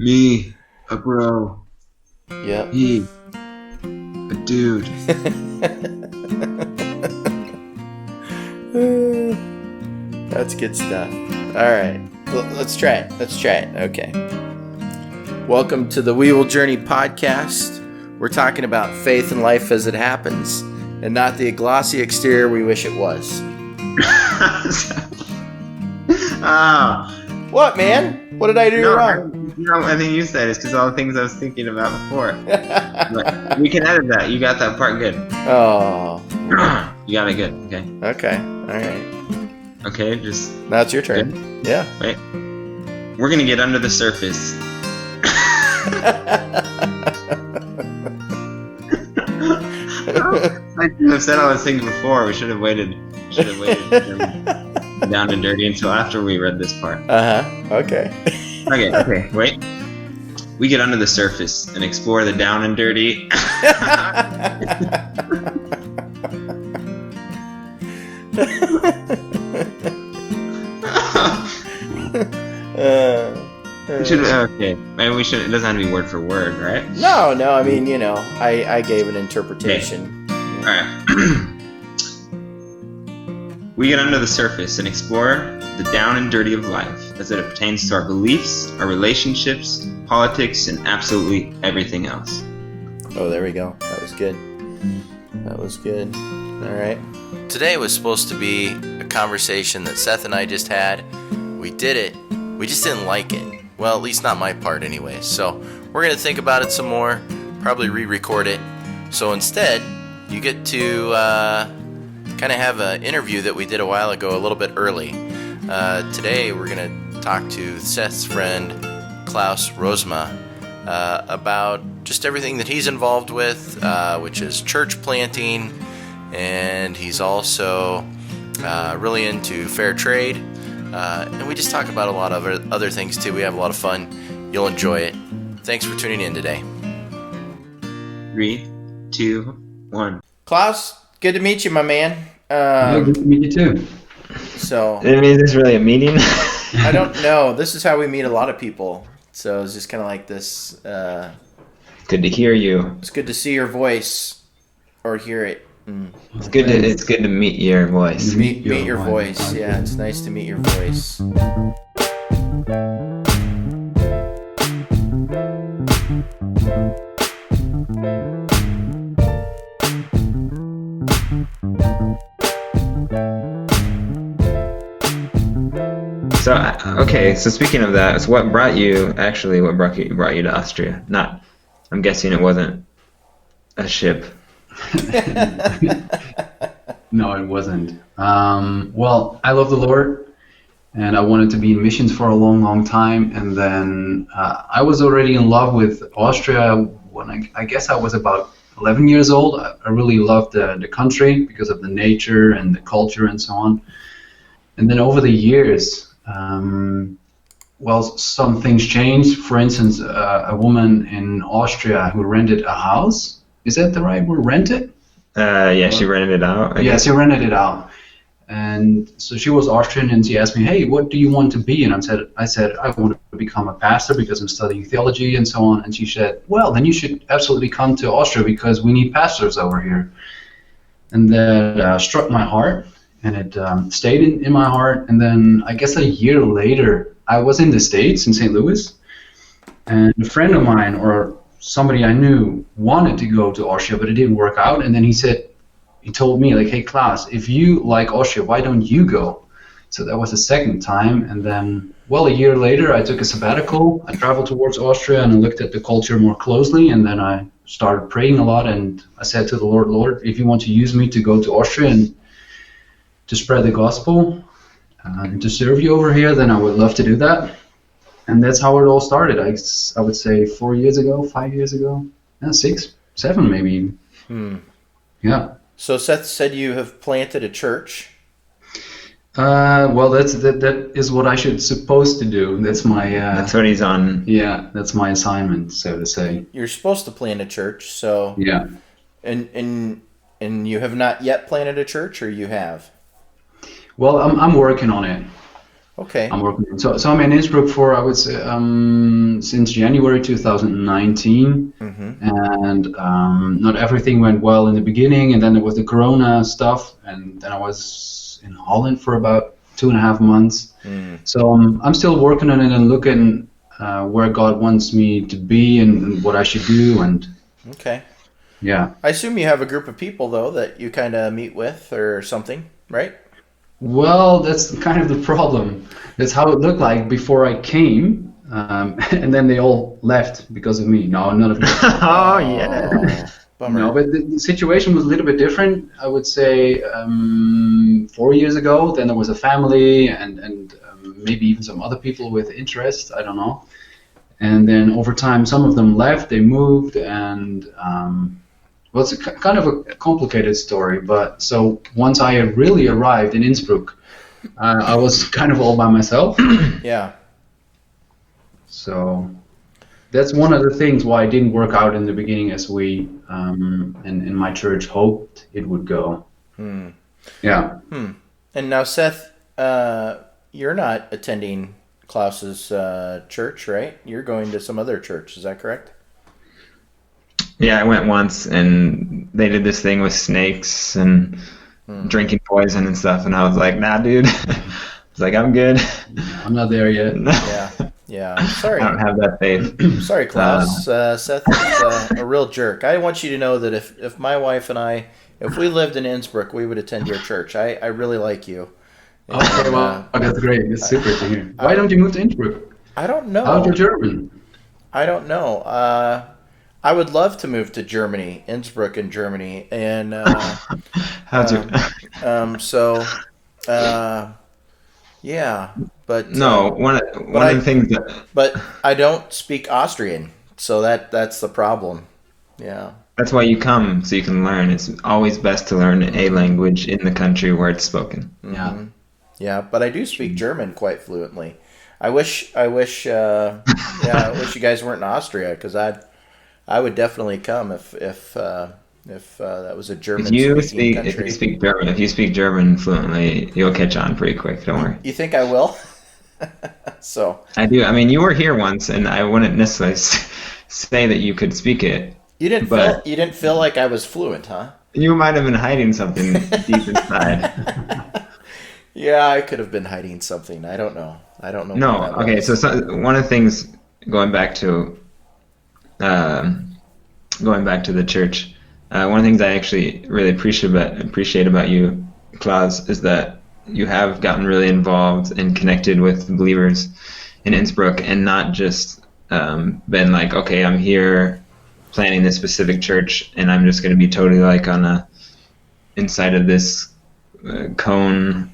Me, a bro. Yep. He, a dude. That's good stuff. All right. Let's try it. Okay. Welcome to the We Will Journey podcast. We're talking about faith and life as it happens, and not the glossy exterior we wish it was. What, man? What did I do wrong? No, I think you said it's because all the things I was thinking about before. But we can edit that. You got that part good. Oh. You got it good. Okay. Okay. All right. Okay, just... Now it's your turn. Good. Yeah. Wait. We're going to get under the surface. I should have said all those things before. We should have waited down and dirty until after we read this part. Okay. Okay. Wait. We get under the surface and explore the down and dirty. Okay. Maybe we should. It doesn't have to be word for word, right? No. I mean, I gave an interpretation. Okay. All right. We get under the surface and explore the down and dirty of life as it pertains to our beliefs, our relationships, politics, and absolutely everything else. Oh, there we go. That was good. All right. Today was supposed to be a conversation that Seth and I just had. We did it. We just didn't like it. Well, at least not my part anyway. So we're going to think about it some more, probably re-record it. So instead, you get to kind of have an interview that we did a while ago a little bit early. Today we're going to talk to Seth's friend, Klaas Rozema, about just everything that he's involved with, which is church planting, and he's also really into fair trade. And we just talk about a lot of other things too. We have a lot of fun. You'll enjoy it. Thanks for tuning in today. 3, 2, 1. Klaas, good to meet you, my man. Good to meet you too. So, I mean, is this really a meeting? I don't know. This is how we meet a lot of people. So it's just kind of like this. Good to hear you. It's good to see your voice or hear it. It's good to meet your voice. Meet your voice. Yeah, it's nice to meet your voice. So speaking of that, so what brought you to Austria? I'm guessing it wasn't a ship. No, it wasn't. Well, I love the Lord, and I wanted to be in missions for a long, long time. And then I was already in love with Austria when I guess I was about 11 years old. I really loved the country because of the nature and the culture and so on. And then over the years, some things changed. For instance, a woman in Austria who rented a house. Is that the right word? Rented? Yeah, she rented it out. Yes, she rented it out. And so she was Austrian, and she asked me, "Hey, what do you want to be?" And I said, "I want to become a pastor because I'm studying theology and so on." And she said, "Well, then you should absolutely come to Austria because we need pastors over here." And that struck my heart, and it stayed in my heart. And then I guess a year later, I was in the States, in St. Louis, and a friend of mine, or somebody I knew, wanted to go to Austria, but it didn't work out. And then he told me, like, "Hey, Klaas, if you like Austria, why don't you go?" So that was the second time. And then, a year later, I took a sabbatical. I traveled towards Austria and I looked at the culture more closely. And then I started praying a lot. And I said to the Lord, "Lord, if you want to use me to go to Austria and to spread the gospel and to serve you over here, then I would love to do that." And that's how it all started. I would say 4 years ago, 5 years ago, 6, 7 maybe. Yeah. So Seth said you have planted a church. That is what I should supposed to do. That's my. That's what he's on. Yeah, that's my assignment, so to say. You're supposed to plant a church, so. Yeah. And you have not yet planted a church, or you have? Well, I'm working on it. Okay. I'm working. So I'm in Innsbruck for, I would say, since January 2019, and not everything went well in the beginning, and then there was the Corona stuff, and then I was in Holland for about 2.5 months. So I'm still working on it and looking where God wants me to be and what I should do, and Okay. yeah. I assume you have a group of people though that you kind of meet with or something, right? Well, that's kind of the problem. That's how it looked like before I came, and then they all left because of me. No, none of them. Oh yeah. Bummer. No, but the situation was a little bit different. I would say 4 years ago, then there was a family and maybe even some other people with interest. I don't know. And then over time, some of them left. They moved, and well, it's kind of a complicated story. But so once I had really arrived in Innsbruck, I was kind of all by myself. Yeah. So that's one of the things why it didn't work out in the beginning as we in my church hoped it would go. Yeah. And now, Seth, you're not attending Klaus's church, right? You're going to some other church. Is that correct? Yeah, I went once, and they did this thing with snakes and drinking poison and stuff, and I was like, nah, dude. I was like, I'm good. I'm not there yet. Yeah. Sorry. I don't have that faith. Sorry, Klaus. Seth is a real jerk. I want you to know that if my wife and I, if we lived in Innsbruck, we would attend your church. I really like you. And, Okay, well, that's great. It's super to hear. Why don't you move to Innsbruck? I don't know. How's your German? I don't know. I would love to move to Germany, Innsbruck in Germany, and How's your? Yeah, but No, one of the things that but I don't speak Austrian, so that's the problem. Yeah. that's why you come, so you can learn. It's always best to learn a language in the country where it's spoken. Yeah. Yeah, but I do speak German quite fluently. I wish you guys weren't in Austria, because I would definitely come if that was a German speaking country. If you speak German fluently, you'll catch on pretty quick. Don't worry. You think I will? So I do. I mean, you were here once, and I wouldn't necessarily say that you could speak it. you didn't feel like I was fluent, huh? You might have been hiding something deep inside. Yeah, I could have been hiding something. I don't know. No. what that Okay. was. So one of the things going back to the church, one of the things I actually really appreciate about you, Klaas, is that you have gotten really involved and connected with believers in Innsbruck, and not just been like, okay, I'm here planning this specific church, and I'm just going to be totally like on a inside of this cone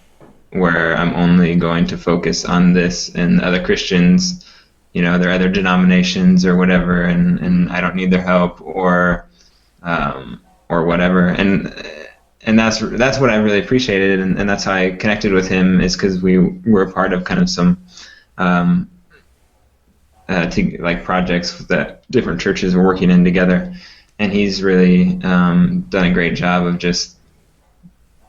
where I'm only going to focus on this, and other Christians, there are other denominations or whatever, and I don't need their help or whatever. And that's what I really appreciated, and that's how I connected with him, is because we were a part of kind of some projects that different churches were working in together, and he's really done a great job of just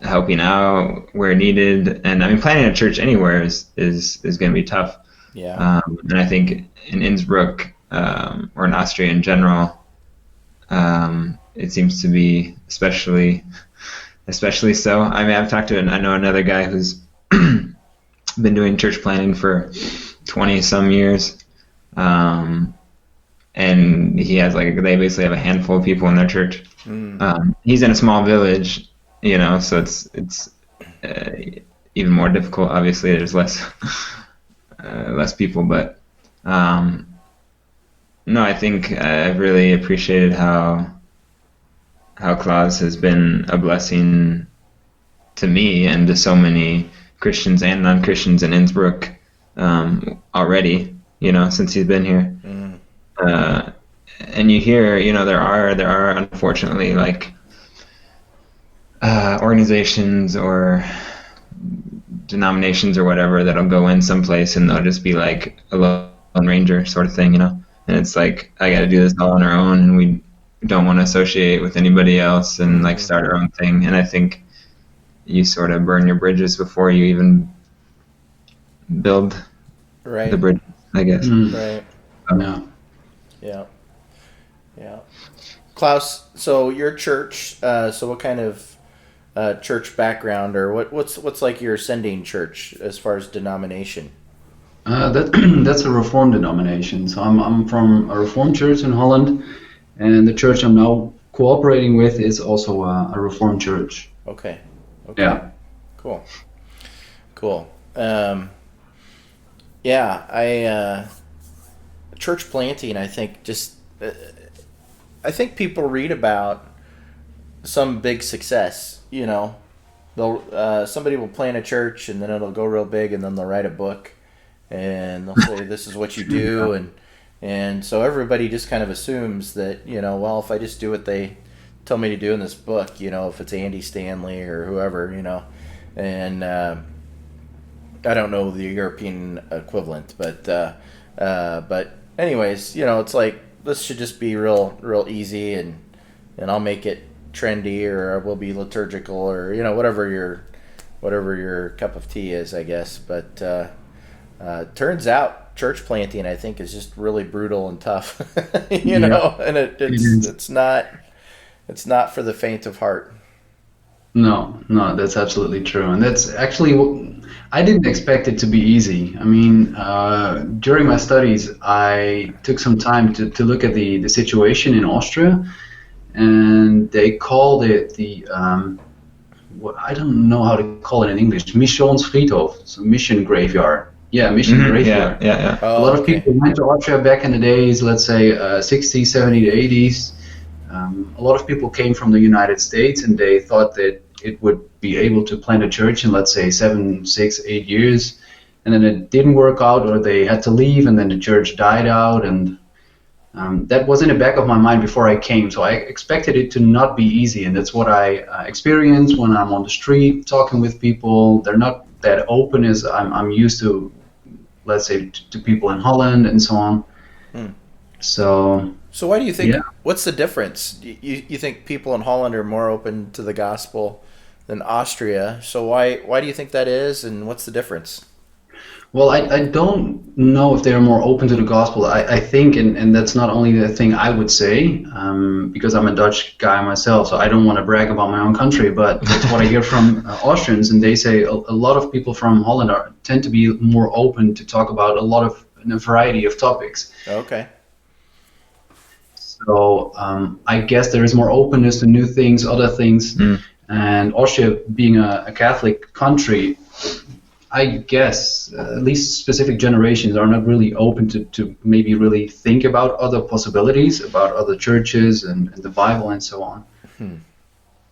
helping out where needed. And I mean, planning a church anywhere is going to be tough. Yeah. And I think in Innsbruck or in Austria in general, it seems to be especially so. I mean, I know another guy who's been doing church planning for 20 some years, and he has they basically have a handful of people in their church. He's in a small village, so it's even more difficult. Obviously, there's less people, but no, I think I've really appreciated how Klaas has been a blessing to me and to so many Christians and non-Christians in Innsbruck already, since he's been here. And you hear, there are unfortunately organizations or denominations or whatever that'll go in someplace and they'll just be like a lone ranger sort of thing, and it's like, I got to do this all on our own, and we don't want to associate with anybody else and start our own thing. And I think you sort of burn your bridges before you even build Right. the bridge, I guess. Right. Yeah. Yeah. Yeah. Klaus, so your church, so what kind of church background, or what's like your sending church as far as denomination? That that's a Reformed denomination. So I'm from a Reformed church in Holland, and the church I'm now cooperating with is also a Reformed church. Okay. Okay. Yeah. Cool. Cool. Yeah, church planting, I think I think people read about some big success, you know. They'll somebody will plant a church and then it'll go real big and then they'll write a book and they'll say this is what you do and so everybody just kind of assumes that, you know, well, if I just do what they tell me to do in this book, you know, if it's Andy Stanley or whoever, you know, and I don't know the European equivalent, but anyways, you know, it's like this should just be real easy, and I'll make it trendy, or we'll be liturgical, or you know, whatever your cup of tea is, I guess. But turns out church planting, I think, is just really brutal and tough, you know, and it's not for the faint of heart. No, that's absolutely true, and that's actually I didn't expect it to be easy. I mean, during my studies, I took some time to look at the situation in Austria, and they called it the what I don't know how to call it in English, Missionsfriedhof, so mission graveyard. Yeah, mission graveyard. Yeah. Oh, A lot of people went to Austria back in the days, let's say 60s, 70s, 80s. A lot of people came from the United States, and they thought that it would be able to plant a church in, let's say, 7, 6, 8 years, and then it didn't work out, or they had to leave, and then the church died out, and that was in the back of my mind before I came. So I expected it to not be easy, and that's what I experience when I'm on the street talking with people. They're not that open as I'm used to, let's say, to people in Holland and so on. So why do you think? Yeah. What's the difference? You think people in Holland are more open to the gospel than Austria? So why do you think that is, and what's the difference? Well, I don't know if they're more open to the gospel. I think, and that's not only the thing I would say, because I'm a Dutch guy myself, so I don't want to brag about my own country, but that's what I hear from Austrians, and they say a lot of people from Holland tend to be more open to talk about a variety of topics. Okay. So I guess there is more openness to new things, other things, and Austria being a Catholic country, I guess at least specific generations are not really open to maybe really think about other possibilities, about other churches and the Bible and so on.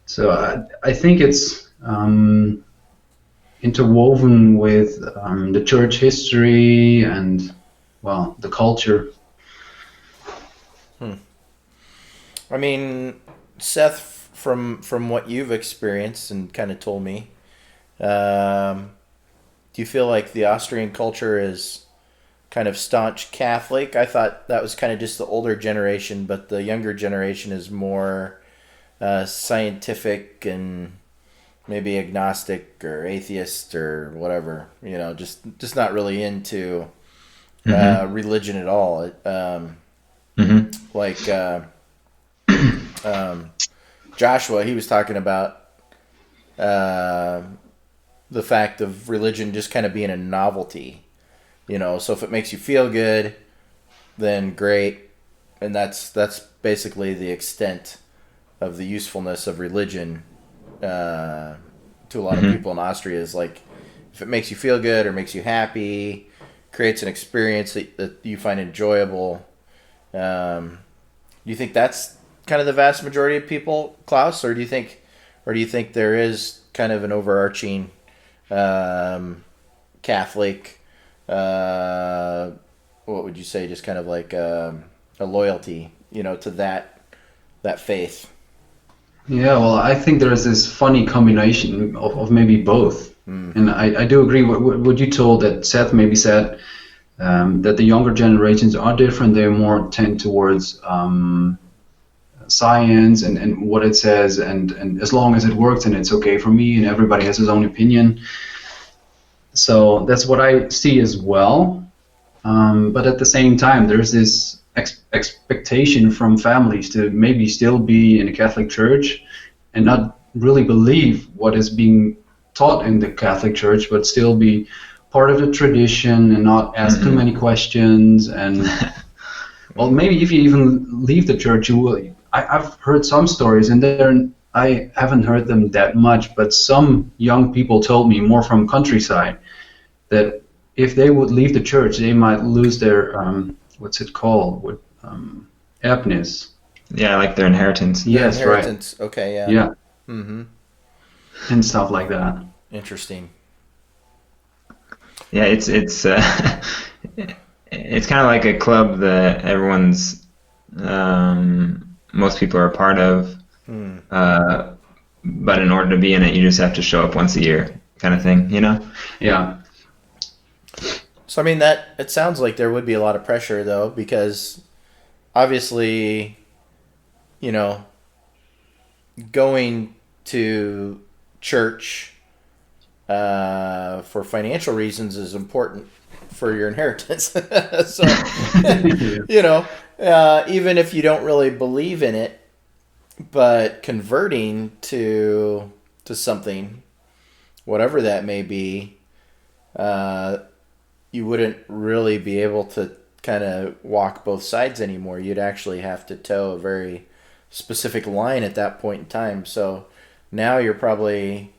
So I think it's interwoven with the church history and, well, the culture. I mean, Seth, from what you've experienced and kind of told me, do you feel like the Austrian culture is kind of staunch Catholic? I thought that was kind of just the older generation, but the younger generation is more scientific and maybe agnostic or atheist or whatever. You know, just not really into religion at all. Like Joshua, he was talking about the fact of religion just kind of being a novelty, you know. So if it makes you feel good, then great, and that's basically the extent of the usefulness of religion to a lot of people in Austria. Is like, if it makes you feel good or makes you happy, creates an experience that you find enjoyable. Do you think that's kind of the vast majority of people, Klaus, or do you think there is kind of an overarching Catholic, what would you say, just kind of like a loyalty, you know, to that faith? Yeah, well, I think there is this funny combination of maybe both. And I do agree with what you told, that Seth maybe said, that the younger generations are different. They more tend towards science and what it says, and as long as it works and it's okay for me, and everybody has his own opinion. So that's what I see as well. But at the same time, there's this expectation from families to maybe still be in the Catholic Church and not really believe what is being taught in the Catholic Church, but still be part of the tradition and not ask too many questions. And well, maybe if you even leave the church, you will. I've heard some stories, and I haven't heard them that much, but some young people told me, more from countryside, that if they would leave the church, they might lose their what's it called? Erbnis. Yeah, like their inheritance. Yes, Inheritance. Right. Okay, yeah. Yeah. Mm-hmm. And stuff like that. Interesting. Yeah, it's it's kind of like a club that everyone's most people are a part of. But in order to be in it, you just have to show up once a year, kind of thing, you know? Yeah. So I mean, that it sounds like there would be a lot of pressure though, because obviously, you know, going to church for financial reasons is important for your inheritance. So, you know, even if you don't really believe in it, but converting to something, whatever that may be, you wouldn't really be able to kind of walk both sides anymore. You'd actually have to toe a very specific line at that point in time. So now you're probably,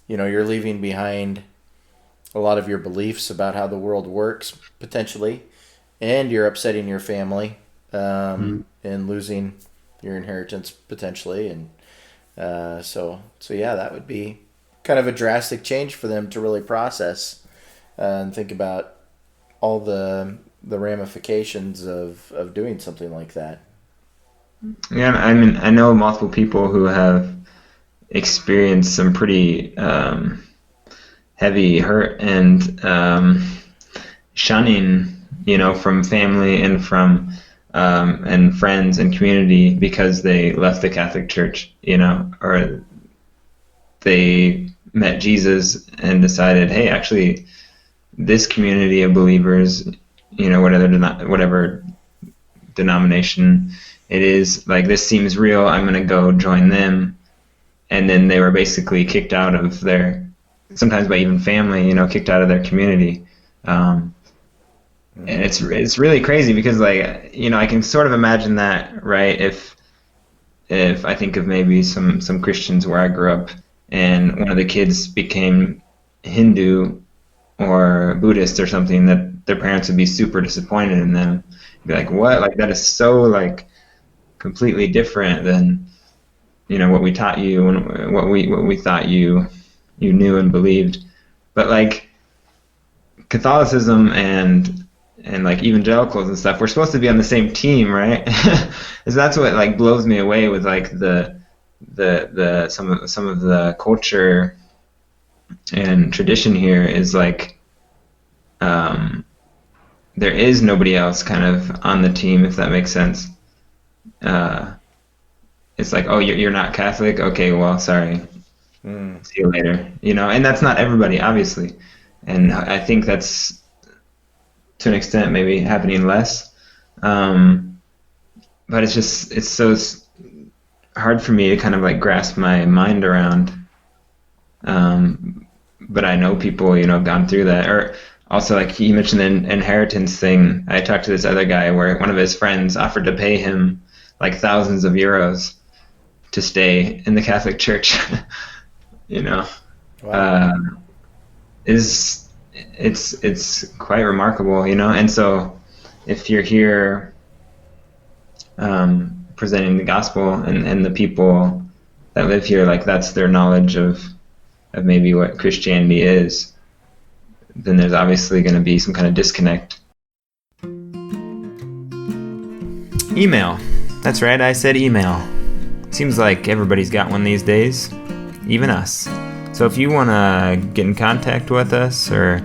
you know, you're leaving behind a lot of your beliefs about how the world works, potentially, and you're upsetting your family and losing your inheritance, potentially. And so yeah, that would be kind of a drastic change for them to really process and think about all the ramifications of doing something like that. Yeah, I mean, I know multiple people who have experienced some pretty heavy hurt and shunning, you know, from family and from and friends and community because they left the Catholic Church, you know, or they met Jesus and decided, hey, actually, this community of believers, you know, whatever denomination it is, like, this seems real, I'm going to go join them. And then they were basically kicked out of their, sometimes by even family, you know, kicked out of their community. And it's really crazy because, like, you know, I can sort of imagine that, right? If I think of maybe some Christians where I grew up and one of the kids became Hindu or Buddhist or something, that their parents would be super disappointed in them. Be like, what? Like, that is so, like, completely different than, you know, what we taught you and what we thought you knew and believed. But, like, Catholicism and like evangelicals and stuff, we're supposed to be on the same team, right? Because that's what, like, blows me away with, like, some of the culture and tradition here is, like, there is nobody else kind of on the team, if that makes sense. It's like, oh, you're not Catholic? Okay, well, sorry. See you later. You know, and that's not everybody, obviously. And I think that's, to an extent, maybe happening less. But it's so hard for me to kind of, like, grasp my mind around. But I know people, you know, have gone through that. Or also, like, you mentioned the inheritance thing. I talked to this other guy where one of his friends offered to pay him, like, thousands of euros to stay in the Catholic Church. You know, Wow. It's quite remarkable, you know. And so if you're here presenting the gospel and the people that live here, like, that's their knowledge of maybe what Christianity is, then there's obviously going to be some kind of disconnect. Email. That's right, I said email. Seems like everybody's got one these days, even us. So if you want to get in contact with us or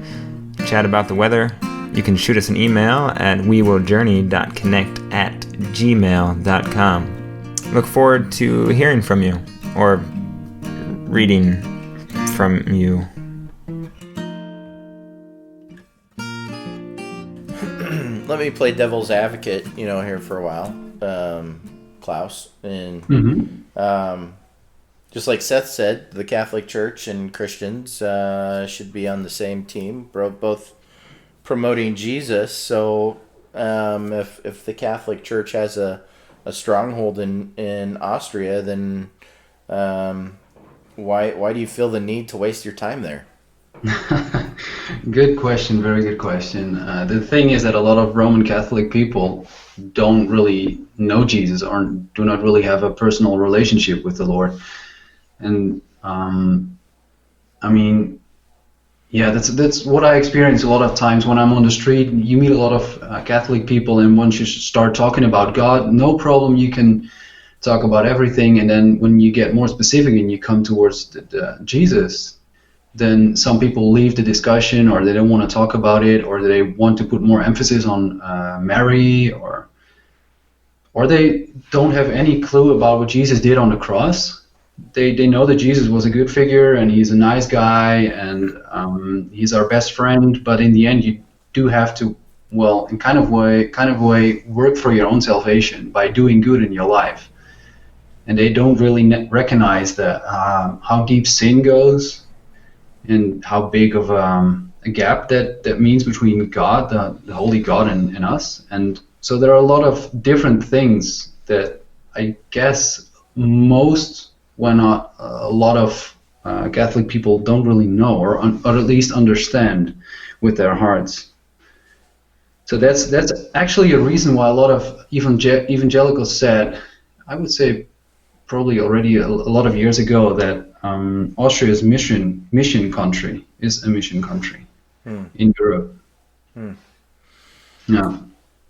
chat about the weather, you can shoot us an email at wewilljourney.connect@gmail.com. Look forward to hearing from you or reading from you. me play devil's advocate, here for a while, Klaus, and just like Seth said, the Catholic Church and Christians should be on the same team, both promoting Jesus. So if the Catholic Church has a stronghold in Austria, then why do you feel the need to waste your time there? Good question, very good question. The thing is that a lot of Roman Catholic people don't really know Jesus or do not really have a personal relationship with the Lord. And I mean, yeah, that's what I experience a lot of times when I'm on the street. You meet a lot of Catholic people, and once you start talking about God, no problem, you can talk about everything. And then when you get more specific and you come towards the Jesus, then some people leave the discussion, or they don't want to talk about it, or they want to put more emphasis on Mary, or they don't have any clue about what Jesus did on the cross. They know that Jesus was a good figure and he's a nice guy and he's our best friend, but in the end you do have to, well, in kind of way work for your own salvation by doing good in your life. And they don't really recognize that how deep sin goes and how big of a gap that means between God, the holy God, and us. And so there are a lot of different things that I guess most, when not a lot of Catholic people don't really know or at least understand with their hearts. So that's actually a reason why a lot of evangelicals said, I would say probably already a lot of years ago, that Austria's mission country is a mission country in Europe. Yeah.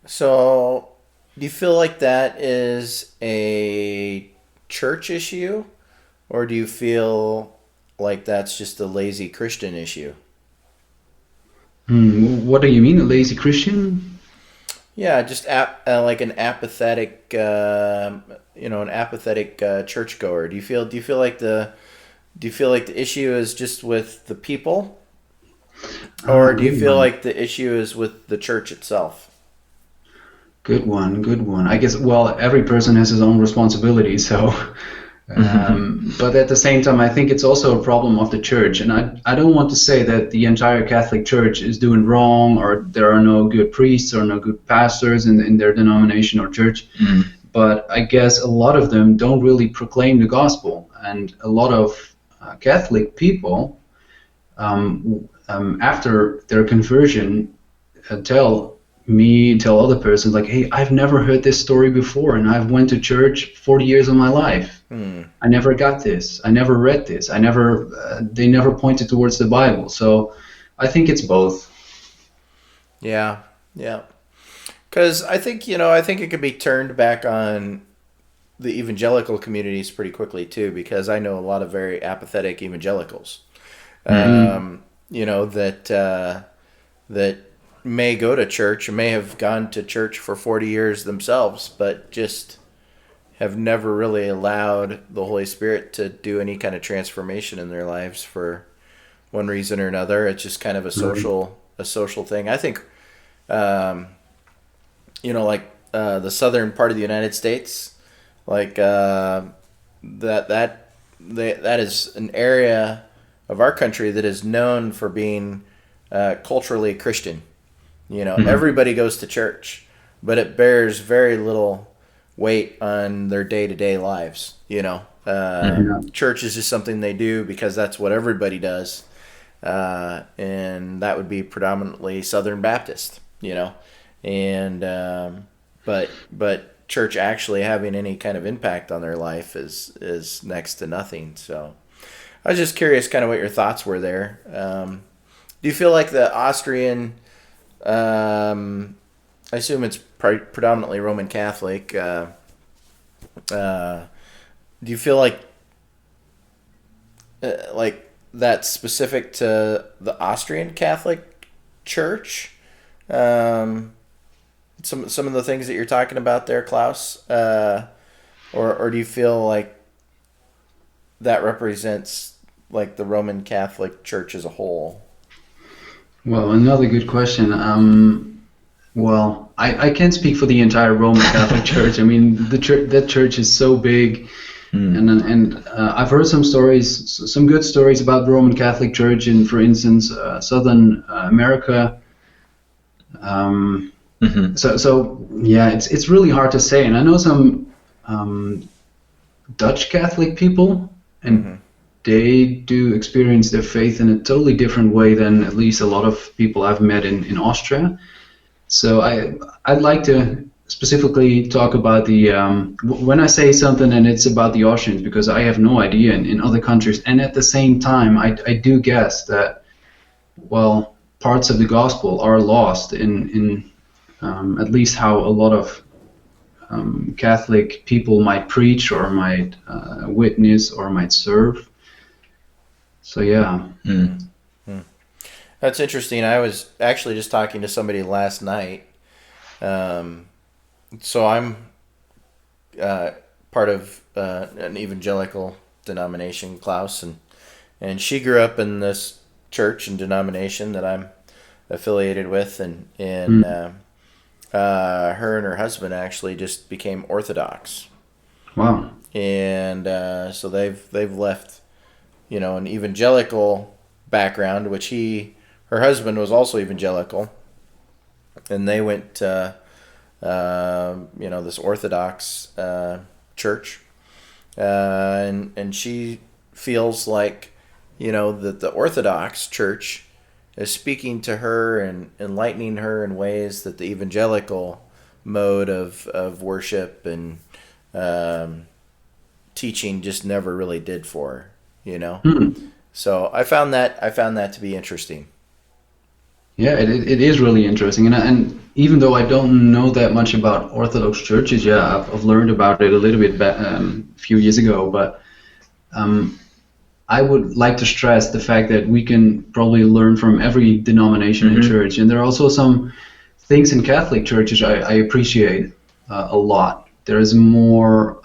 So do you feel like that is a church issue, or do you feel like that's just a lazy Christian issue? What do you mean, a lazy Christian? Yeah, just like an apathetic, churchgoer. Do you feel like the issue is just with the people, or do you feel like the issue is with the church itself? Good one. I guess, well, every person has his own responsibility, so but at the same time, I think it's also a problem of the church. And I don't want to say that the entire Catholic Church is doing wrong, or there are no good priests or no good pastors in their denomination or church. But I guess a lot of them don't really proclaim the gospel. And a lot of Catholic people, after their conversion, tell other persons, like, hey, I've never heard this story before, and I've went to church 40 years of my life. I never got this. I never read this. They never pointed towards the Bible. So I think it's both. Yeah. Because I think it could be turned back on the evangelical communities pretty quickly too, because I know a lot of very apathetic evangelicals, that may go to church, or may have gone to church for 40 years themselves, but just have never really allowed the Holy Spirit to do any kind of transformation in their lives for one reason or another. It's just kind of a social thing. I think, the southern part of the United States, like that is an area of our country that is known for being culturally Christian. Everybody goes to church, but it bears very little weight on their day-to-day lives. Church is just something they do because that's what everybody does, and that would be predominantly Southern Baptist. But church actually having any kind of impact on their life is next to nothing. So I was just curious kind of what your thoughts were there. Do you feel like the Austrian, I assume it's predominantly Roman Catholic, do you feel like that's specific to the Austrian Catholic Church? Some of the things that you're talking about there, Klaus, or do you feel like that represents like the Roman Catholic Church as a whole? Well, another good question. Well, I can't speak for the entire Roman Catholic Church. I mean, that church is so big, and I've heard some stories, some good stories about the Roman Catholic Church in, for instance, Southern America. So yeah, it's really hard to say. And I know some Dutch Catholic people, and they do experience their faith in a totally different way than at least a lot of people I've met in Austria. So I'd like to specifically talk about the when I say something and it's about the Austrians, because I have no idea in other countries, and at the same time I do guess that, well, parts of the gospel are lost in at least how a lot of Catholic people might preach or might witness or might serve. So yeah. That's interesting. I was actually just talking to somebody last night. So I'm part of an evangelical denomination, Klaus, and she grew up in this church and denomination that I'm affiliated with, and her and her husband actually just became Orthodox. Wow. And so they've left, an evangelical background, which her husband was also evangelical, and they went to this Orthodox church, and she feels like that the Orthodox church is speaking to her and enlightening her in ways that the evangelical mode of worship and teaching just never really did for her. So I found that to be interesting. Yeah, it is really interesting, and even though I don't know that much about Orthodox churches, yeah, I've learned about it a little bit a few years ago, but I would like to stress the fact that we can probably learn from every denomination in church, and there are also some things in Catholic churches I appreciate a lot. There is more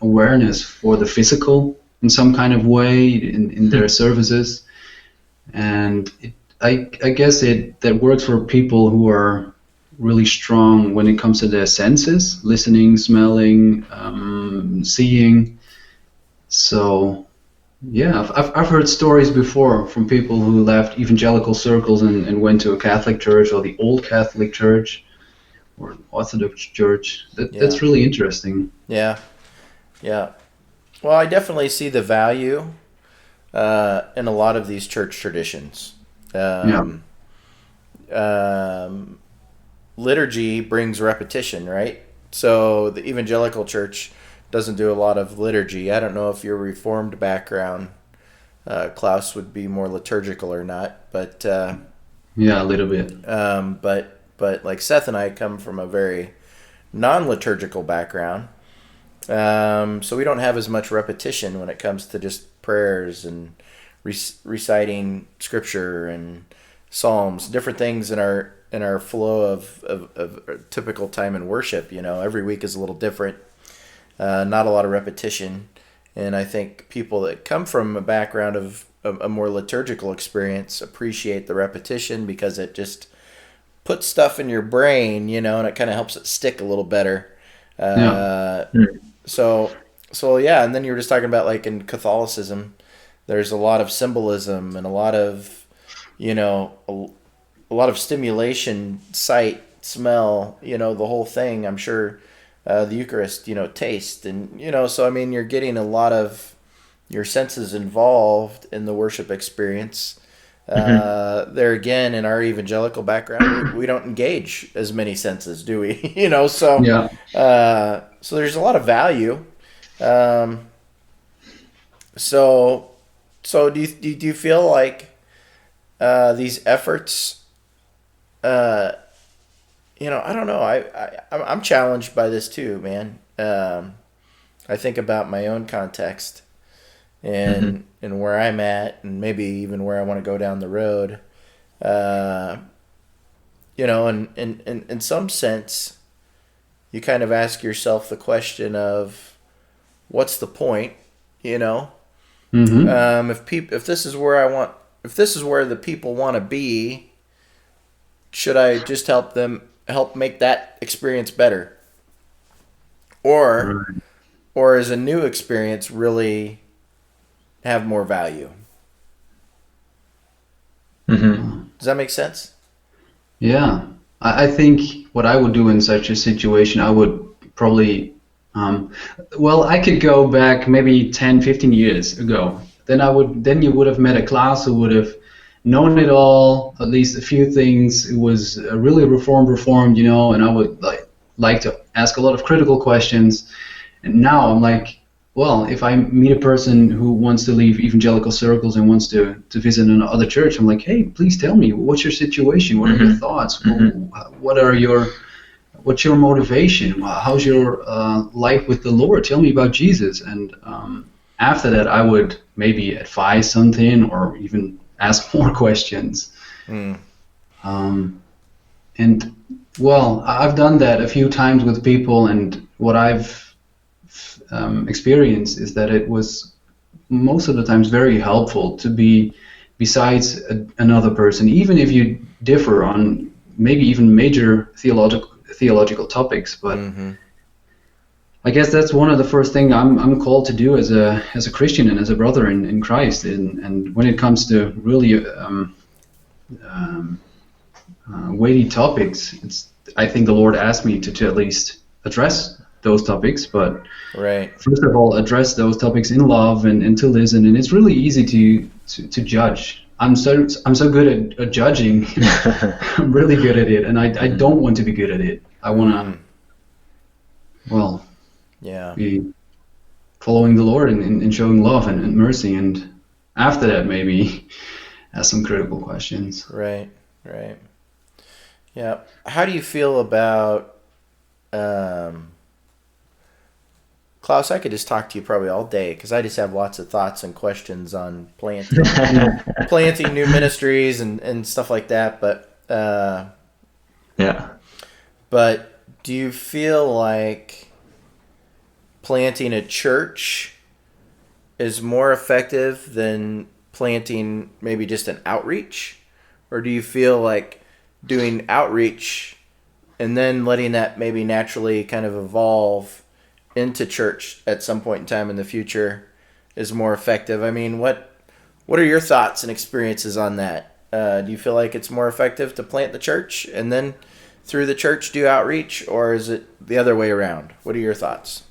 awareness for the physical in some kind of way in their services, and I guess that works for people who are really strong when it comes to their senses, listening, smelling, seeing. So yeah, I've heard stories before from people who left evangelical circles and went to a Catholic church or the old Catholic church or Orthodox church. That's really interesting. Yeah. Well, I definitely see the value in a lot of these church traditions. Liturgy brings repetition, right? So the evangelical church doesn't do a lot of liturgy. I don't know if your Reformed background, Klaus, would be more liturgical or not, but yeah, a little bit. But like Seth and I come from a very non-liturgical background, so we don't have as much repetition when it comes to just prayers and reciting scripture and psalms, different things in our flow of typical time in worship. Every week is a little different. Not a lot of repetition, and I think people that come from a background of a more liturgical experience appreciate the repetition because it just puts stuff in your brain, and it kind of helps it stick a little better. So yeah, and then you were just talking about like in Catholicism, there's a lot of symbolism and a lot of a lot of stimulation, sight, smell, the whole thing. I'm sure the Eucharist, taste, and so I mean, you're getting a lot of your senses involved in the worship experience. There again, in our evangelical background, we don't engage as many senses, do we? So yeah. So there's a lot of value. So do you feel like these efforts? I don't know. I'm challenged by this too, man. I think about my own context and where I'm at, and maybe even where I want to go down the road. And in some sense, you kind of ask yourself the question of, what's the point? If this is where the people want to be, should I just help them help make that experience better? Or is a new experience really have more value? Mm-hmm. Does that make sense? Yeah, I think what I would do in such a situation, I would probably, well, I could go back maybe 10, 15 years ago. Then you would have met a Klaas who would have known it all, at least a few things. It was really reformed, and I would like to ask a lot of critical questions. And now I'm like, well, if I meet a person who wants to leave evangelical circles and wants to visit another church, I'm like, hey, please tell me, what's your situation? What are your thoughts? What's your motivation? How's your life with the Lord? Tell me about Jesus. And after that, I would maybe advise something or even ask more questions. And well, I've done that a few times with people, and what I've experienced is that it was most of the times very helpful to be besides another person, even if you differ on maybe even major theological topics. But I guess that's one of the first things I'm called to do as a Christian and as a brother in Christ. And when it comes to really weighty topics, I think the Lord asked me to at least address those topics, but first of all, address those topics in love and to listen. And it's really easy to judge. I'm so good at judging. I'm really good at it, and I don't want to be good at it. I want to, be following the Lord and showing love and mercy, and after that, maybe ask some critical questions. Right. Yeah. How do you feel about Klaus? I could just talk to you probably all day because I just have lots of thoughts and questions on planting new ministries and stuff like that. But But do you feel like planting a church is more effective than planting maybe just an outreach? Or do you feel like doing outreach and then letting that maybe naturally kind of evolve into church at some point in time in the future is more effective? I mean, what are your thoughts and experiences on that? Do you feel like it's more effective to plant the church and then through the church do outreach, or is it the other way around? What are your thoughts?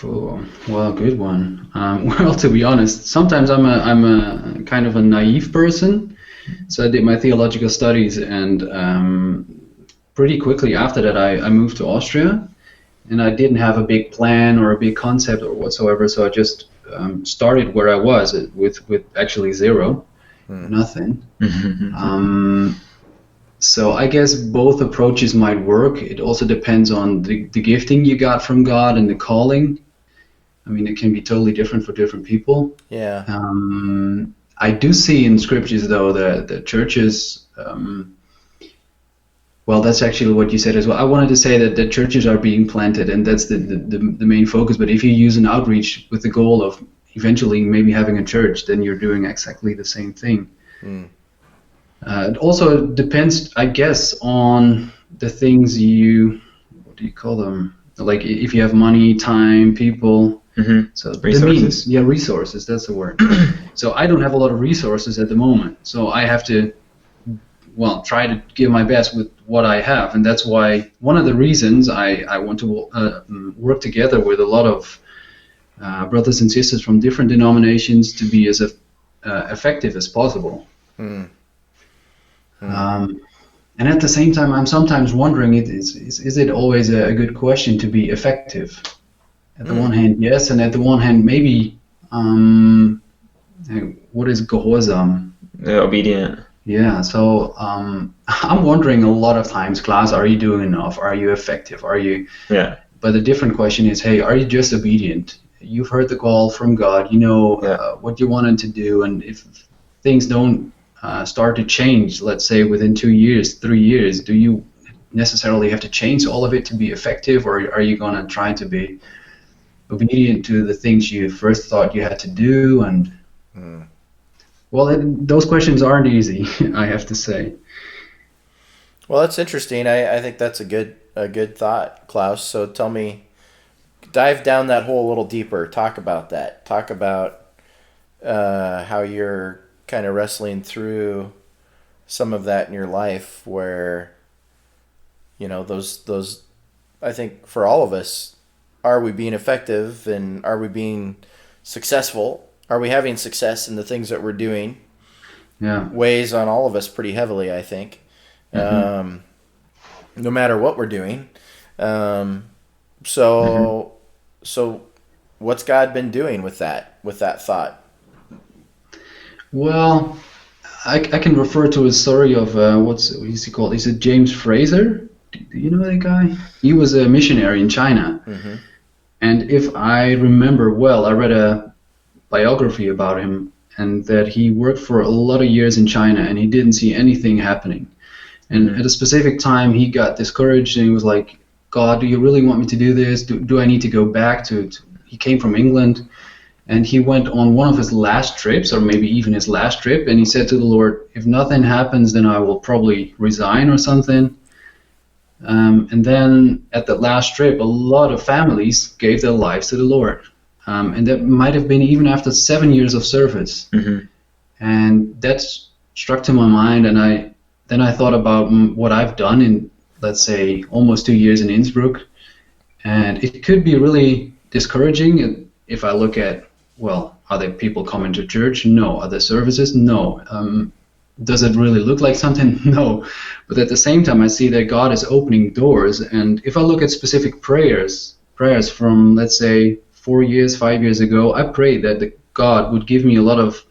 Well, good one. Well, to be honest, sometimes I'm a kind of a naive person. So I did my theological studies, and pretty quickly after that, I moved to Austria. And I didn't have a big plan or a big concept or whatsoever, so I just started where I was with actually zero, nothing. So I guess both approaches might work. It also depends on the gifting you got from God and the calling. I mean, it can be totally different for different people. Yeah. I do see in scriptures, though, that the churches... well, that's actually what you said as well. I wanted to say that the churches are being planted, and that's the main focus. But if you use an outreach with the goal of eventually maybe having a church, then you're doing exactly the same thing. It also depends, I guess, on the things what do you call them? Like if you have money, time, people. So resources. Resources, that's the word. So I don't have a lot of resources at the moment. So I have to try to give my best with what I have, and that's why one of the reasons I want to work together with a lot of brothers and sisters from different denominations to be as effective as possible. And at the same time, I'm sometimes wondering, is it always a good question to be effective? At the one hand, yes, and at the one hand, maybe, what is gehorsam? Obedient. Yeah, so I'm wondering a lot of times, Klaas, are you doing enough? Are you effective? Are you? Yeah. But the different question is, hey, are you just obedient? You've heard the call from God. You know what you wanted to do, and if things don't start to change, let's say within 2 years, 3 years, do you necessarily have to change all of it to be effective, or are you going to try to be obedient to the things you first thought you had to do? And well, those questions aren't easy, I have to say. Well, that's interesting. I think that's a good thought, Klaus. So tell me, dive down that hole a little deeper. Talk about that. Talk about how you're kind of wrestling through some of that in your life, where those. I think for all of us, are we being effective and are we being successful? Are we having success in the things that we're doing? Yeah. Weighs on all of us pretty heavily, I think. No matter what we're doing. So what's God been doing with that thought? Well, I can refer to a story of what's he called? Is it James Fraser? Do you know that guy? He was a missionary in China. Mm-hmm. And if I remember well, I read a biography about him, and that he worked for a lot of years in China and he didn't see anything happening. And at a specific time, he got discouraged and he was like, God, do you really want me to do this? Do I need to go back to he came from England, and he went on one of his last trips, or maybe even his last trip, and he said to the Lord, if nothing happens, then I will probably resign or something. And then at that last trip, a lot of families gave their lives to the Lord. And that might have been even after 7 years of service. Mm-hmm. And that struck to my mind, and I thought about what I've done in, let's say, almost 2 years in Innsbruck. And it could be really discouraging if I look at, well, are there people coming to church? No. Are there services? No. Does it really look like something? No. But at the same time, I see that God is opening doors. And if I look at specific prayers from, let's say, 4 years, 5 years ago, I prayed that God would give me a lot of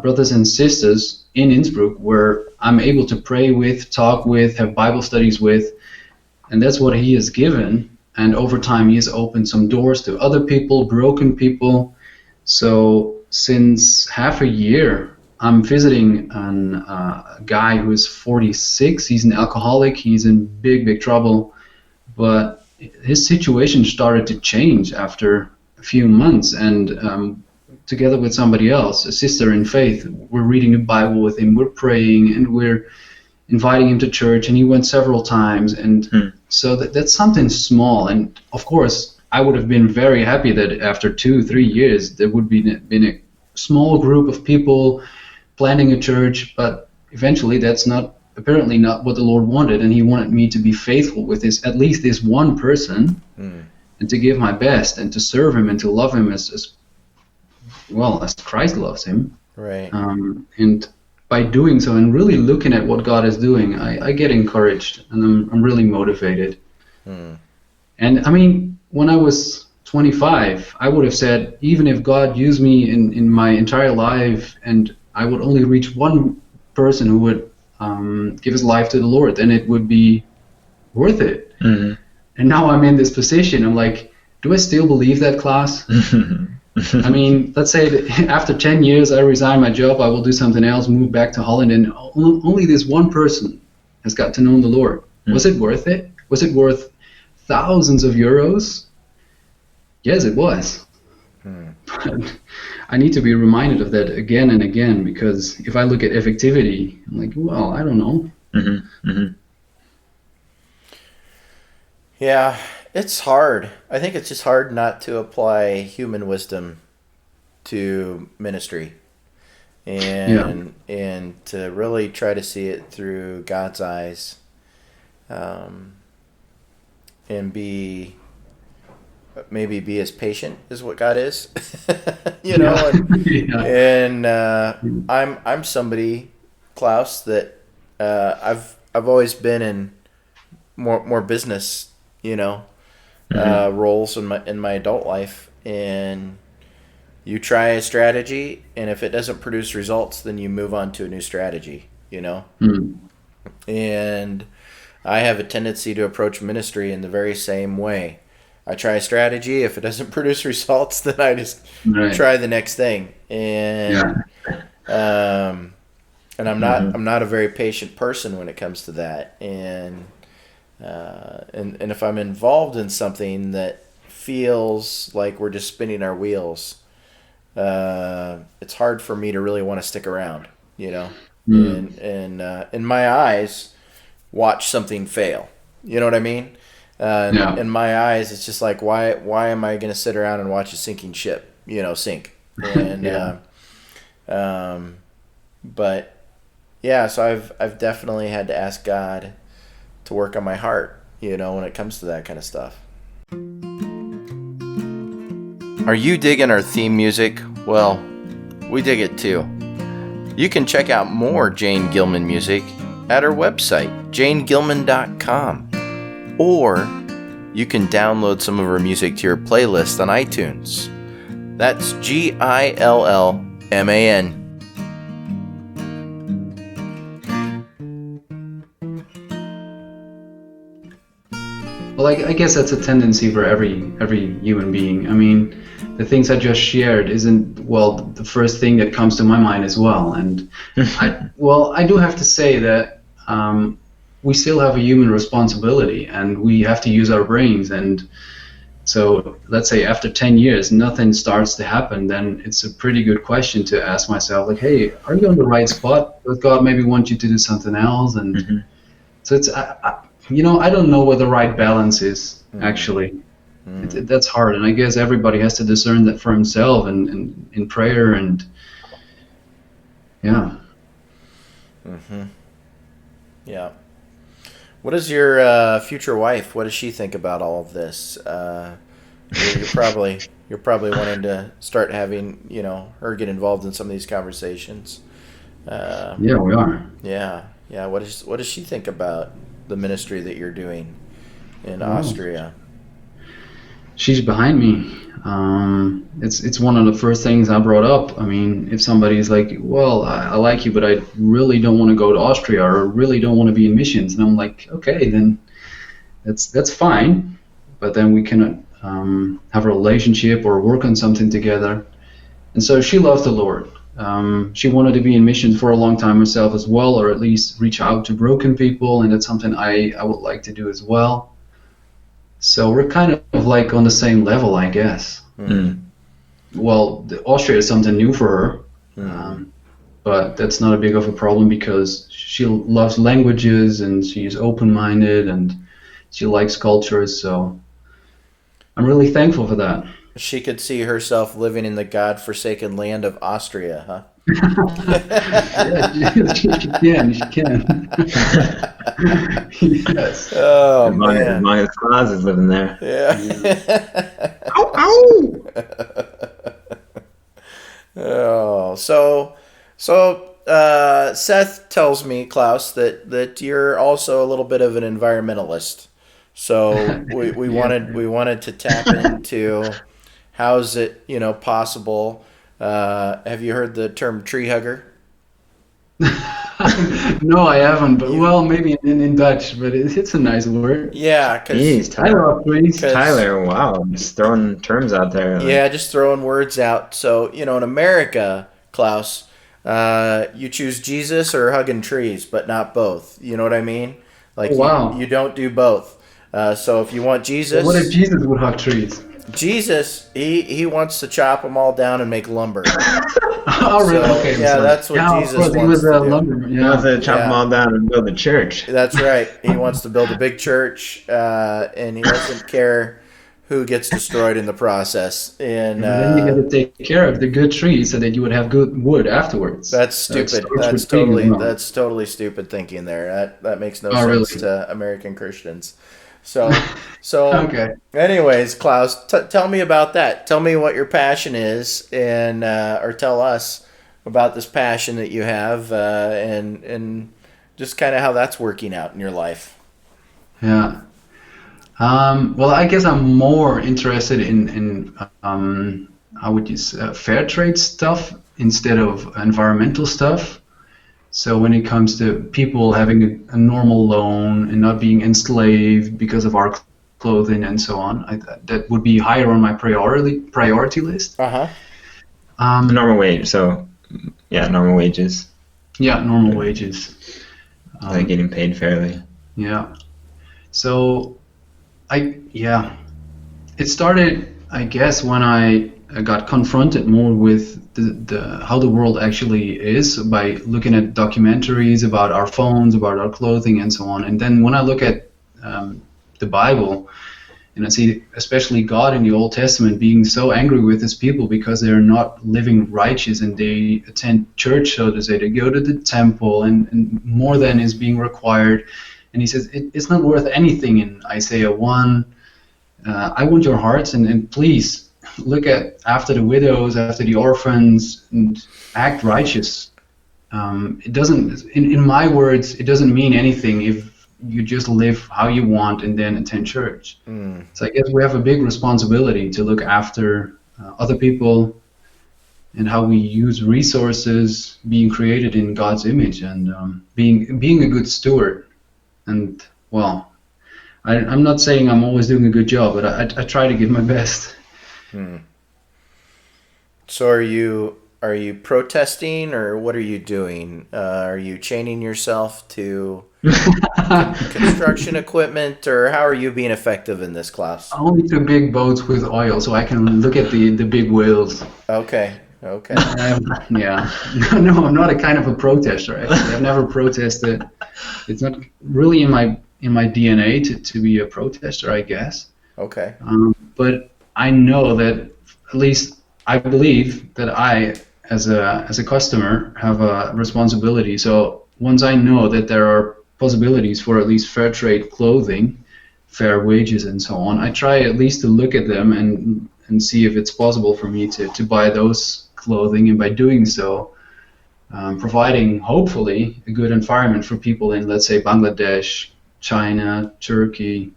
brothers and sisters in Innsbruck where I'm able to pray with, talk with, have Bible studies with. And that's what He has given. And over time, He has opened some doors to other people, broken people. So since half a year, I'm visiting a guy who is 46. He's an alcoholic. He's in big, big trouble. But his situation started to change after a few months. And together with somebody else, a sister in faith, we're reading the Bible with him. We're praying, and we're inviting him to church. And he went several times. And so that's something small. And, of course, I would have been very happy that after 2-3 years, there would be been a small group of people planting a church, but eventually that's apparently not what the Lord wanted, and He wanted me to be faithful with at least this one person, and to give my best, and to serve Him, and to love Him as well as Christ loves Him. Right. And by doing so, and really looking at what God is doing, I get encouraged, and I'm really motivated. And I mean, when I was 25, I would have said, even if God used me in my entire life, and I would only reach one person who would give his life to the Lord, then it would be worth it. And now I'm in this position. I'm like, do I still believe that, Klaas? I mean, let's say that after 10 years, I resign my job, I will do something else, move back to Holland, and only this one person has got to know the Lord. Was it worth it? Was it worth thousands of euros? Yes, it was. But I need to be reminded of that again and again, because if I look at effectivity, I'm like, well, I don't know. Yeah, it's hard. I think it's just hard not to apply human wisdom to ministry, and to really try to see it through God's eyes, and maybe be as patient as what God is, know. And I'm somebody, Klaus, that I've always been in more business, roles in my adult life, and you try a strategy, and if it doesn't produce results, then you move on to a new strategy, And I have a tendency to approach ministry in the very same way. I try a strategy. If it doesn't produce results, then I just try the next thing. And and I'm not a very patient person when it comes to that. And if I'm involved in something that feels like we're just spinning our wheels, it's hard for me to really want to stick around. And in my eyes, watch something fail. You know what I mean? In my eyes, it's just like, why am I going to sit around and watch a sinking ship, sink? And but yeah, so I've definitely had to ask God to work on my heart, when it comes to that kind of stuff. Are you digging our theme music? Well, we dig it too. You can check out more Jane Gilman music at our website, janegilman.com. Or you can download some of her music to your playlist on iTunes. That's GILLMAN. Well, I guess that's a tendency for every human being. I mean, the things I just shared isn't, the first thing that comes to my mind as well. And I do have to say that we still have a human responsibility, and we have to use our brains. And so let's say after 10 years nothing starts to happen, then it's a pretty good question to ask myself, like, hey, are you on the right spot? Does God maybe want you to do something else? And so it's I don't know what the right balance is, actually. That's hard, and I guess everybody has to discern that for himself and in prayer, and yeah. Yeah. What does your future wife? What does she think about all of this? You're probably wanting to start having her get involved in some of these conversations. Yeah, we are. Yeah. What does she think about the ministry that you're doing in Austria? She's behind me. It's one of the first things I brought up. I mean, if somebody's like, well, I like you, but I really don't want to go to Austria, or really don't want to be in missions, and I'm like, okay, then that's fine, but then we can have a relationship or work on something together. And so she loves the Lord. She wanted to be in missions for a long time herself as well, or at least reach out to broken people, and that's something I would like to do as well. So we're kind of like on the same level, I guess. Well, Austria is something new for her, but that's not a big of a problem because she loves languages and she's open-minded and she likes cultures. So I'm really thankful for that. She could see herself living in the God-forsaken land of Austria, huh? Yeah, she can. Yes. Oh, as long as Klaas is living there. Yeah. Oh, so Seth tells me, Klaus, that you're also a little bit of an environmentalist. So we wanted to tap into how is it possible. Have you heard the term tree hugger? No, I haven't, but maybe in Dutch, but it's a nice word. Yeah, because Tyler, wow, just throwing terms out there. Yeah, just throwing words out. So, in America, Klaus, you choose Jesus or hugging trees, but not both. You know what I mean? Like, you don't do both. So if you want Jesus... What if Jesus would hug trees? Jesus, he wants to chop them all down and make lumber. Oh, really? So, okay. Yeah, that's what Jesus wants to do. Lumberman. He wants to chop them all down and build a church. That's right. He wants to build a big church, and he doesn't care who gets destroyed in the process. And then you got to take care of the good trees so that you would have good wood afterwards. That's stupid. That's totally stupid thinking there. That makes no sense to American Christians. So okay. Anyways, Klaus, tell me about that. Tell me what your passion is, and or tell us about this passion that you have, and just kind of how that's working out in your life. Yeah. Well, I guess I'm more interested in how would you say, fair trade stuff instead of environmental stuff. So when it comes to people having a normal loan and not being enslaved because of our clothing and so on, that would be higher on my priority list. Normal wage. So yeah, normal wages. Yeah, normal wages. Like getting paid fairly. Yeah. So it started I guess when I got confronted more with the how the world actually is by looking at documentaries about our phones, about our clothing, and so on, and then when I look at the Bible, and I see especially God in the Old Testament being so angry with his people because they're not living righteous and they attend church, so to say, they go to the temple and more than is being required. And he says, it's not worth anything in Isaiah 1. I want your hearts, and please look after the widows, after the orphans, and act righteous. It doesn't, in my words, it doesn't mean anything if you just live how you want and then attend church. So I guess we have a big responsibility to look after other people and how we use resources being created in God's image, and being a good steward. And well, I'm not saying I'm always doing a good job, but I try to give my best. So are you protesting, or what are you doing? Are you chaining yourself to construction equipment, or how are you being effective in this class? Only to big boats with oil, so I can look at the big whales. Okay. Yeah. No, I'm not a kind of a protester. Actually, I've never protested. It's not really in my DNA to be a protester, I guess. Okay. But I know that, at least I believe that I, as a customer, have a responsibility. So once I know that there are possibilities for at least fair trade clothing, fair wages, and so on, I try at least to look at them and see if it's possible for me to buy those clothing, and by doing so, providing hopefully a good environment for people in, let's say, Bangladesh, China, Turkey.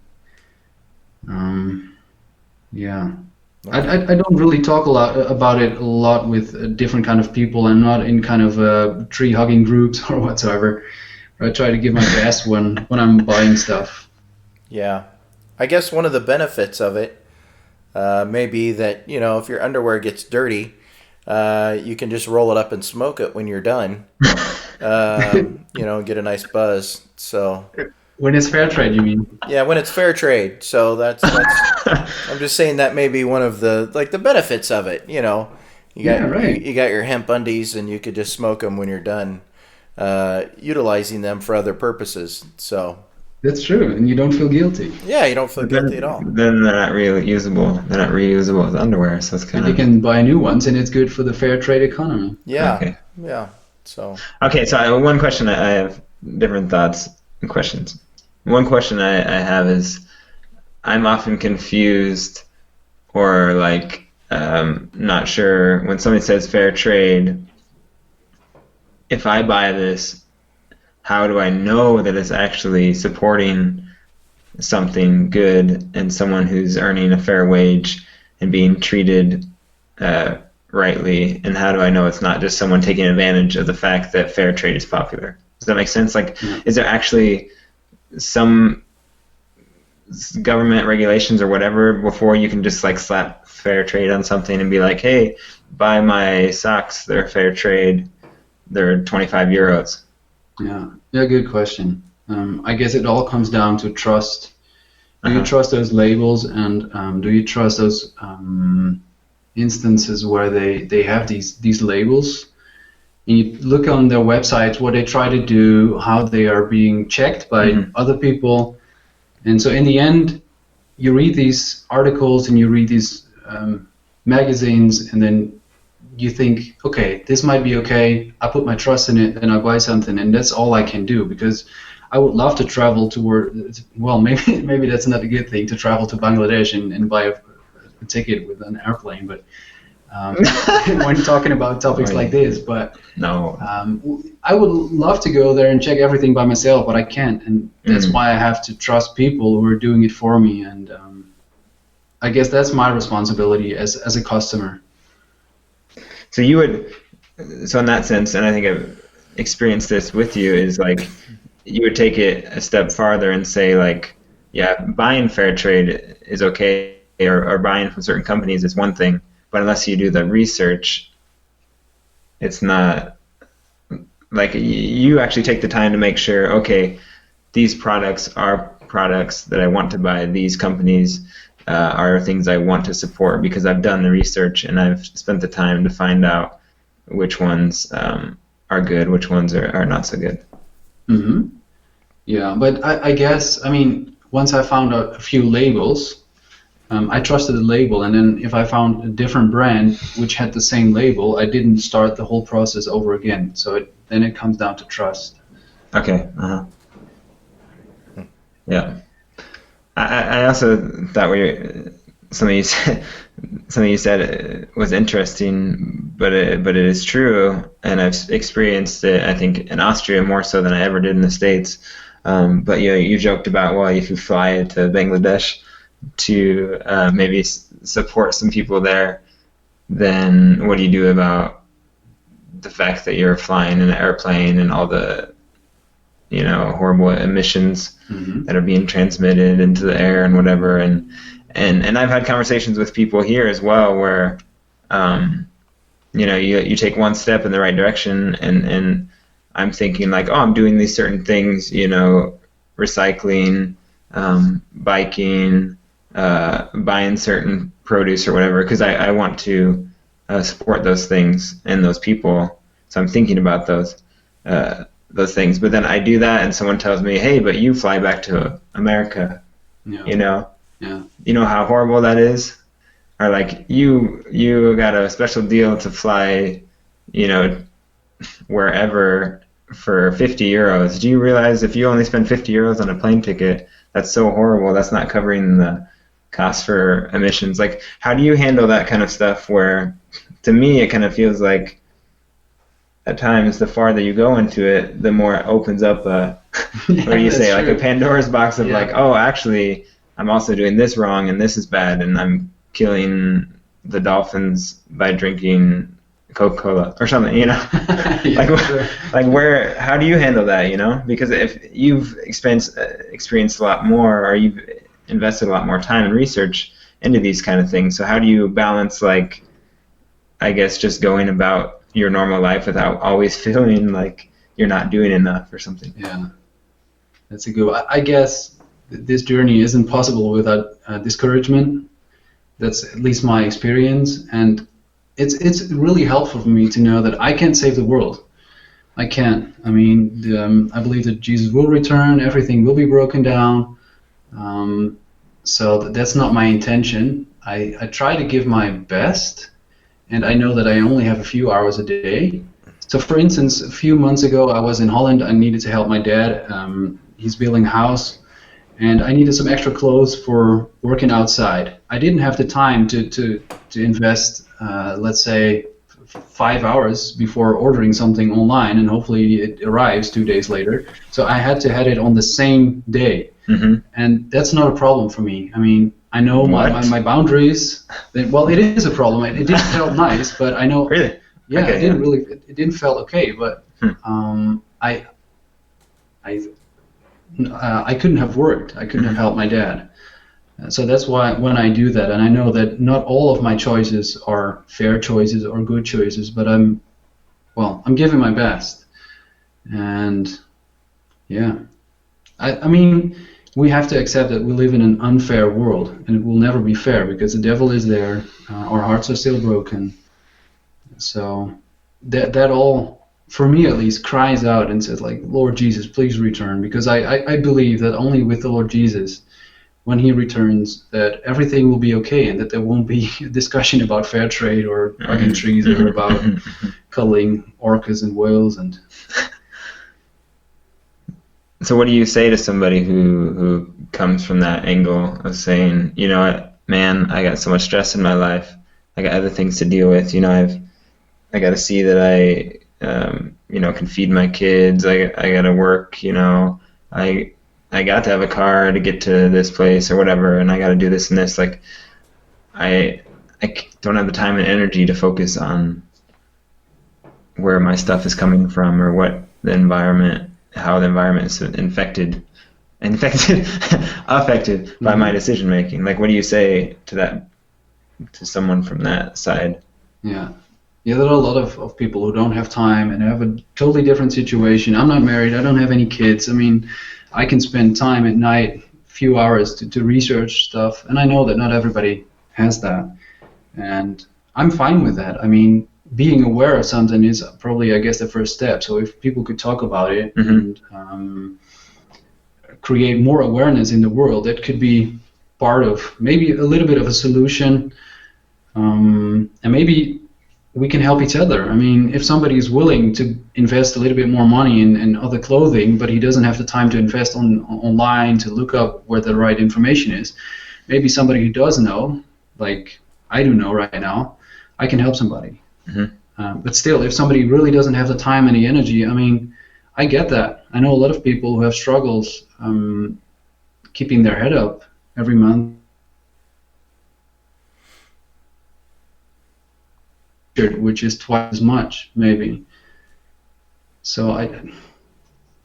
Yeah. I don't really talk about it a lot with different kind of people. I'm not in kind of tree-hugging groups or whatsoever. I try to give my best when I'm buying stuff. Yeah. I guess one of the benefits of it may be that, if your underwear gets dirty, you can just roll it up and smoke it when you're done. Get a nice buzz. So when it's fair trade, you mean? Yeah, when it's fair trade. So that's I'm just saying that may be one of the benefits of it. You got your hemp undies, and you could just smoke them when you're done utilizing them for other purposes. So that's true, and you don't feel guilty. Yeah, you don't feel guilty at all. Then they're not really usable. They're not reusable as underwear, so it's kind of. You can buy new ones, and it's good for the fair trade economy. Yeah. Okay. Yeah. So. Okay, so I have one question. I have different thoughts and questions. One question I have is, I'm often confused or not sure when somebody says fair trade. If I buy this, how do I know that it's actually supporting something good and someone who's earning a fair wage and being treated rightly? And how do I know it's not just someone taking advantage of the fact that fair trade is popular? Does that make sense? Is there actually some government regulations or whatever before you can just slap fair trade on something and be like, hey, buy my socks, they're fair trade, they're 25 euros? Yeah, good question. I guess it all comes down to trust. Do you trust those labels, and do you trust those instances where they have these labels? And you look on their websites, what they try to do, how they are being checked by other people. And so in the end, you read these articles and you read these magazines, and then you think, okay, this might be okay. I put my trust in it, and I buy something, and that's all I can do, because I would love to travel toward. Well, maybe that's not a good thing to travel to Bangladesh and buy a ticket with an airplane, but when talking about topics like this, but no, I would love to go there and check everything by myself, but I can't, and that's why I have to trust people who are doing it for me, and I guess that's my responsibility as a customer. So so in that sense, and I think I've experienced this with you, is you would take it a step farther and say buying fair trade is okay, or buying from certain companies is one thing, but unless you do the research, it's not. You actually take the time to make sure, okay, these products are products that I want to buy. These companies are things I want to support because I've done the research and I've spent the time to find out which ones are good, which ones are not so good. Mm-hmm. Yeah, but I guess, I mean, once I found out a few labels, I trusted the label, and then if I found a different brand which had the same label, I didn't start the whole process over again. So then it comes down to trust. Okay. Yeah. I also thought something you said was interesting, but it is true, and I've experienced it, I think, in Austria more so than I ever did in the States. But you joked about, well, if you fly to Bangladesh to maybe support some people there, then what do you do about the fact that you're flying in an airplane and all the horrible emissions that are being transmitted into the air and whatever, and I've had conversations with people here as well where you take one step in the right direction, and I'm thinking like, oh, I'm doing these certain things, recycling, biking, buying certain produce or whatever, because I want to support those things and those people, so I'm thinking about those things. But then I do that and someone tells me, hey, but you fly back to America. Yeah. You know how horrible that is? Or like, you got a special deal to fly wherever for 50 euros. Do you realize if you only spend 50 euros on a plane ticket, that's so horrible, that's not covering the cost for emissions? Like, how do you handle that kind of stuff where, to me, it kind of feels like at times the farther you go into it, the more it opens up what do you say, like a Pandora's box of like, oh, actually, I'm also doing this wrong and this is bad, and I'm killing the dolphins by drinking Coca-Cola or something, like where, how do you handle that, because if you've experienced a lot more, or you've invested a lot more time and research into these kind of things, so how do you balance, like, I guess, just going about your normal life without always feeling like you're not doing enough or something? Yeah, that's a good one. I guess this journey isn't possible without discouragement. That's at least my experience, and it's really helpful for me to know that I can't save the world. I can't. I mean, I believe that Jesus will return, everything will be broken down, so that's not my intention. I try to give my best, and I know that I only have a few hours a day. So for instance, a few months ago I was in Holland. I needed to help my dad. He's building a house, and I needed some extra clothes for working outside. I didn't have the time to invest, let's say, 5 hours before ordering something online, and hopefully it arrives 2 days later. So I had to have it on the same day. Mm-hmm. And that's not a problem for me. I mean, I know my boundaries. Well, it is a problem. It didn't feel nice, but I know. Really? Yeah, okay, it didn't feel okay. But I couldn't have worked. I couldn't have helped my dad. So that's why when I do that, and I know that not all of my choices are fair choices or good choices, but I'm giving my best. And yeah, I mean, we have to accept that we live in an unfair world, and it will never be fair because the devil is there. Our hearts are still broken. So that all, for me at least, cries out and says, like, Lord Jesus, please return, because I believe that only with the Lord Jesus, when he returns, that everything will be okay, and that there won't be a discussion about fair trade or hugging trees or about cuddling orcas and whales. And so what do you say to somebody who comes from that angle of saying, you know what, man, I got so much stress in my life, I got other things to deal with, I got to see that I can feed my kids, I got to work, I got to have a car to get to this place or whatever, and I got to do this and this. Like, I don't have the time and energy to focus on where my stuff is coming from or what the environment, how the environment is affected by my decision making. Like, what do you say to someone from that side? Yeah, there are a lot of people who don't have time and have a totally different situation. I'm not married. I don't have any kids. I mean, I can spend time at night few hours to research stuff, and I know that not everybody has that, and I'm fine with that. I mean, being aware of something is probably, I guess, the first step. So if people could talk about it and create more awareness in the world, that could be part of maybe a little bit of a solution, and maybe we can help each other. I mean, if somebody is willing to invest a little bit more money in other clothing, but he doesn't have the time to invest online to look up where the right information is, maybe somebody who does know, like I do know right now, I can help somebody. But still, if somebody really doesn't have the time and the energy, I mean, I get that. I know a lot of people who have struggles keeping their head up every month, which is twice as much, maybe. So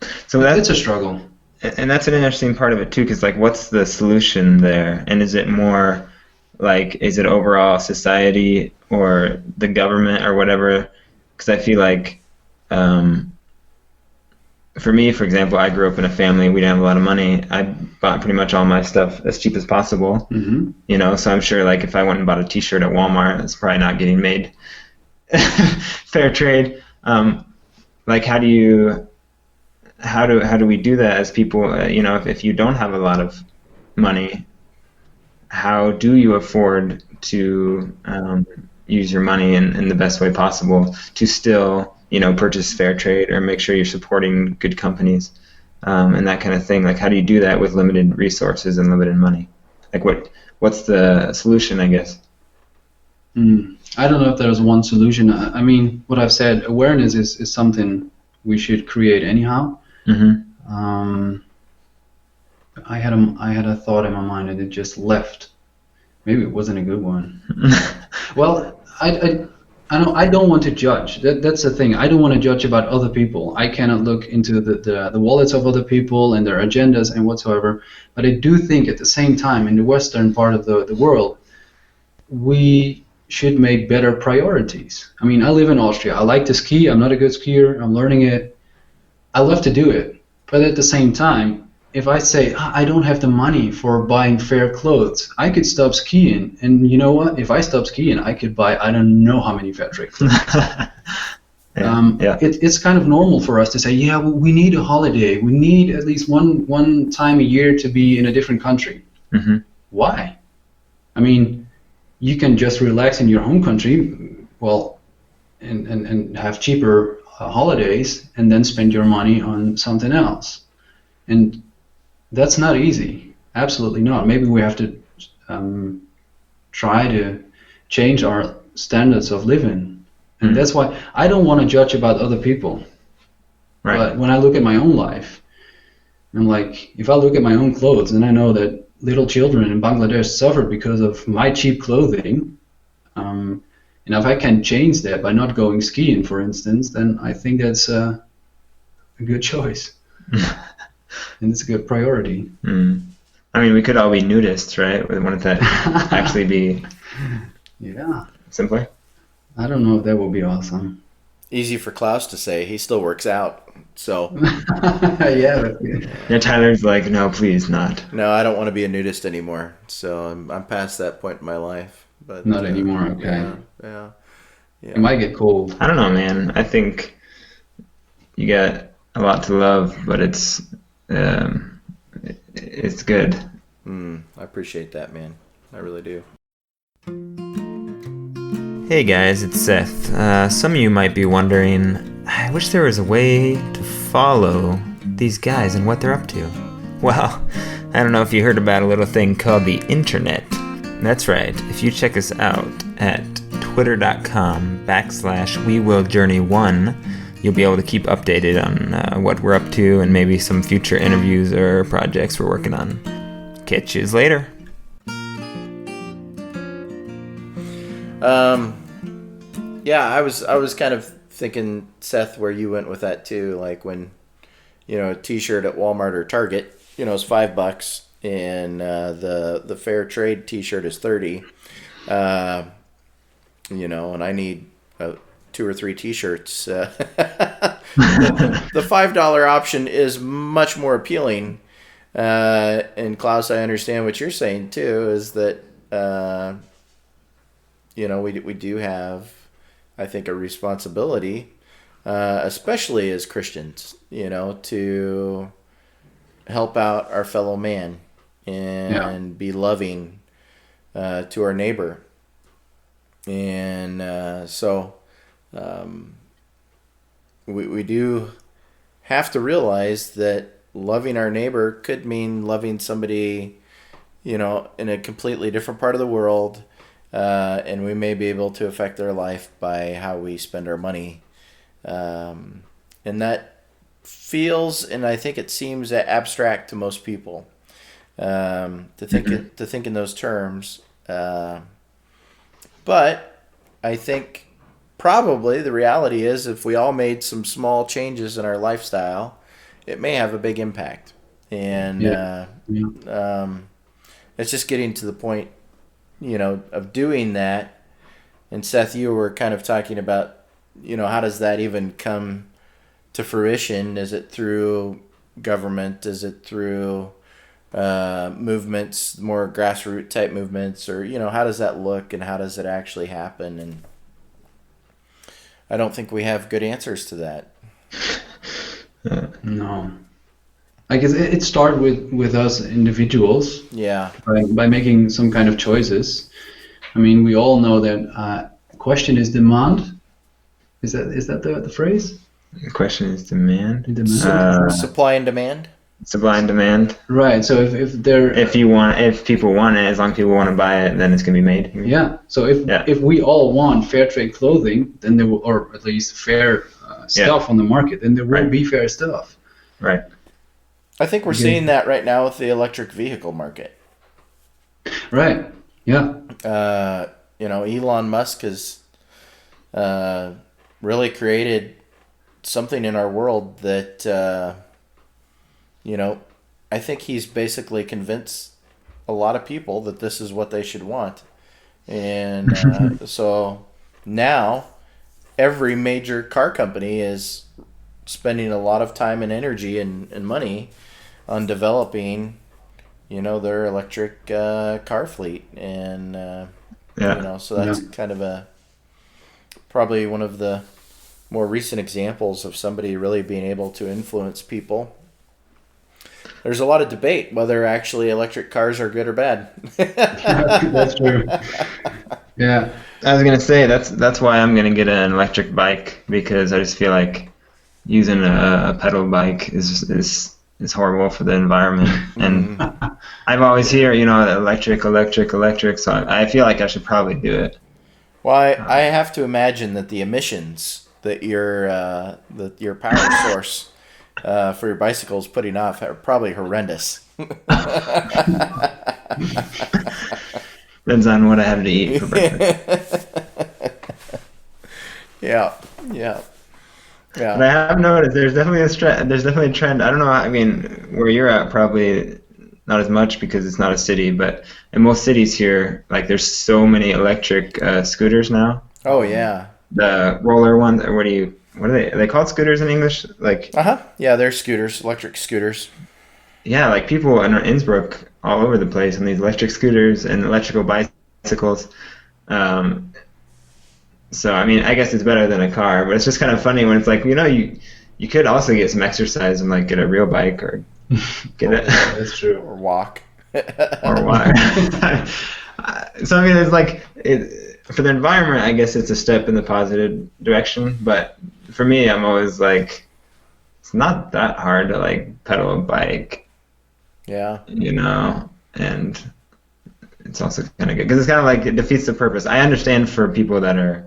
it's a struggle. And that's an interesting part of it too, because like, what's the solution there? And is it more like, is it overall society or the government or whatever? Because I feel like, for me, for example, I grew up in a family, we didn't have a lot of money. I bought pretty much all my stuff as cheap as possible, you know, so I'm sure like if I went and bought a t-shirt at Walmart, it's probably not getting made fair trade. Like how do we do that as people, you know, if you don't have a lot of money, how do you afford to use your money in the best way possible to still, you know, purchase fair trade or make sure you're supporting good companies, and that kind of thing? Like, how do you do that with limited resources and limited money? Like, what's the solution, I guess? I don't know if there's one solution. I mean, what I've said, awareness is something we should create anyhow. I had a thought in my mind and it just left. Maybe it wasn't a good one. Well, I don't want to judge. That's the thing. I don't want to judge about other people. I cannot look into the wallets of other people and their agendas and whatsoever. But I do think at the same time, in the western part of the world, we should make better priorities. I mean, I live in Austria. I like to ski. I'm not a good skier. I'm learning it. I love to do it. But at the same time, if I say, I don't have the money for buying fair clothes, I could stop skiing. And you know what? If I stop skiing, I could buy I don't know how many fair trade clothes. It's kind of normal for us to say, yeah, well, we need a holiday. We need at least one time a year to be in a different country. Why? I mean, you can just relax in your home country, well, and have cheaper holidays and then spend your money on something else. And that's not easy. Absolutely not. Maybe we have to try to change our standards of living. And that's why I don't want to judge about other people. Right. But when I look at my own life, I'm like, if I look at my own clothes and I know that little children in Bangladesh suffered because of my cheap clothing, and if I can change that by not going skiing, for instance, then I think that's a good choice. And it's a good priority. I mean, we could all be nudists, right? Wouldn't that actually be simpler? I don't know if that would be awesome. Easy for Klaus to say. He still works out, so. Yeah. Tyler's like, no, please not. No, I don't want to be a nudist anymore. So I'm past that point in my life. But not anymore. Okay. Yeah. It might get cold. I don't know, man. I think you got a lot to love, but it's good. I appreciate that, man. I really do. Hey guys, it's Seth. Some of you might be wondering, I wish there was a way to follow these guys and what they're up to. Well, I don't know if you heard about a little thing called the internet. That's right. If you check us out at twitter.com/WeWillJourney1, you'll be able to keep updated on what we're up to and maybe some future interviews or projects we're working on. Catch yous later. Yeah, I was kind of thinking, Seth, where you went with that too. Like when, a T-shirt at Walmart or Target, is $5, and the fair trade T-shirt is $30. And I need 2 or 3 T-shirts. The $5 option is much more appealing And Klaus, I understand what you're saying too, is that we do have, I think, a responsibility, especially as Christians, to help out our fellow man and be loving to our neighbor. And so we do have to realize that loving our neighbor could mean loving somebody, in a completely different part of the world, and we may be able to affect their life by how we spend our money. And that feels, and I think it seems abstract to most people, to think in those terms. But I think probably the reality is, if we all made some small changes in our lifestyle, it may have a big impact. And it's just getting to the point, of doing that. And Seth, you were kind of talking about, how does that even come to fruition? Is it through government? Is it through movements, more grassroots type movements? Or, how does that look, and how does it actually happen? And I don't think we have good answers to that. No. I guess it started with us individuals. Yeah. By making some kind of choices. I mean, we all know that question is demand. Is that the phrase? The question is demand. Supply and demand. Supply and demand. Right. So if people want it, as long as people want to buy it, then it's gonna be made. Yeah. So if we all want fair trade clothing, then there will, or at least fair stuff on the market, then there will be fair stuff. Right. I think we're seeing that right now with the electric vehicle market. Right. Yeah. Elon Musk has really created something in our world that, I think he's basically convinced a lot of people that this is what they should want. And so now every major car company is spending a lot of time and energy and money on developing, their electric car fleet. And, so that's kind of probably one of the more recent examples of somebody really being able to influence people. There's a lot of debate whether actually electric cars are good or bad. That's true. Yeah. I was gonna say that's why I'm gonna get an electric bike, because I just feel like using a pedal bike is horrible for the environment. And I've always hear electric. So I feel like I should probably do it. Well, I have to imagine that the emissions that your power source for your bicycle is putting off are probably horrendous. Depends on what I have to eat for breakfast. Yeah. But I have noticed there's definitely a trend. I don't know. I mean, where you're at, probably not as much because it's not a city. But in most cities here, like, there's so many electric scooters now. Oh yeah. The roller ones, or what are they? Are they called scooters in English? Like. Yeah, they're scooters, electric scooters. Yeah, like people in Innsbruck all over the place on these electric scooters and electrical bicycles. So I mean, I guess it's better than a car, but it's just kind of funny when it's like, you could also get some exercise and like get a real bike or get it. That's true. Or walk. Or walk. So I mean, it's like for the environment, I guess it's a step in the positive direction. But for me, I'm always like, it's not that hard to like pedal a bike. Yeah. And it's also kind of good because it's kind of like it defeats the purpose. I understand for people that are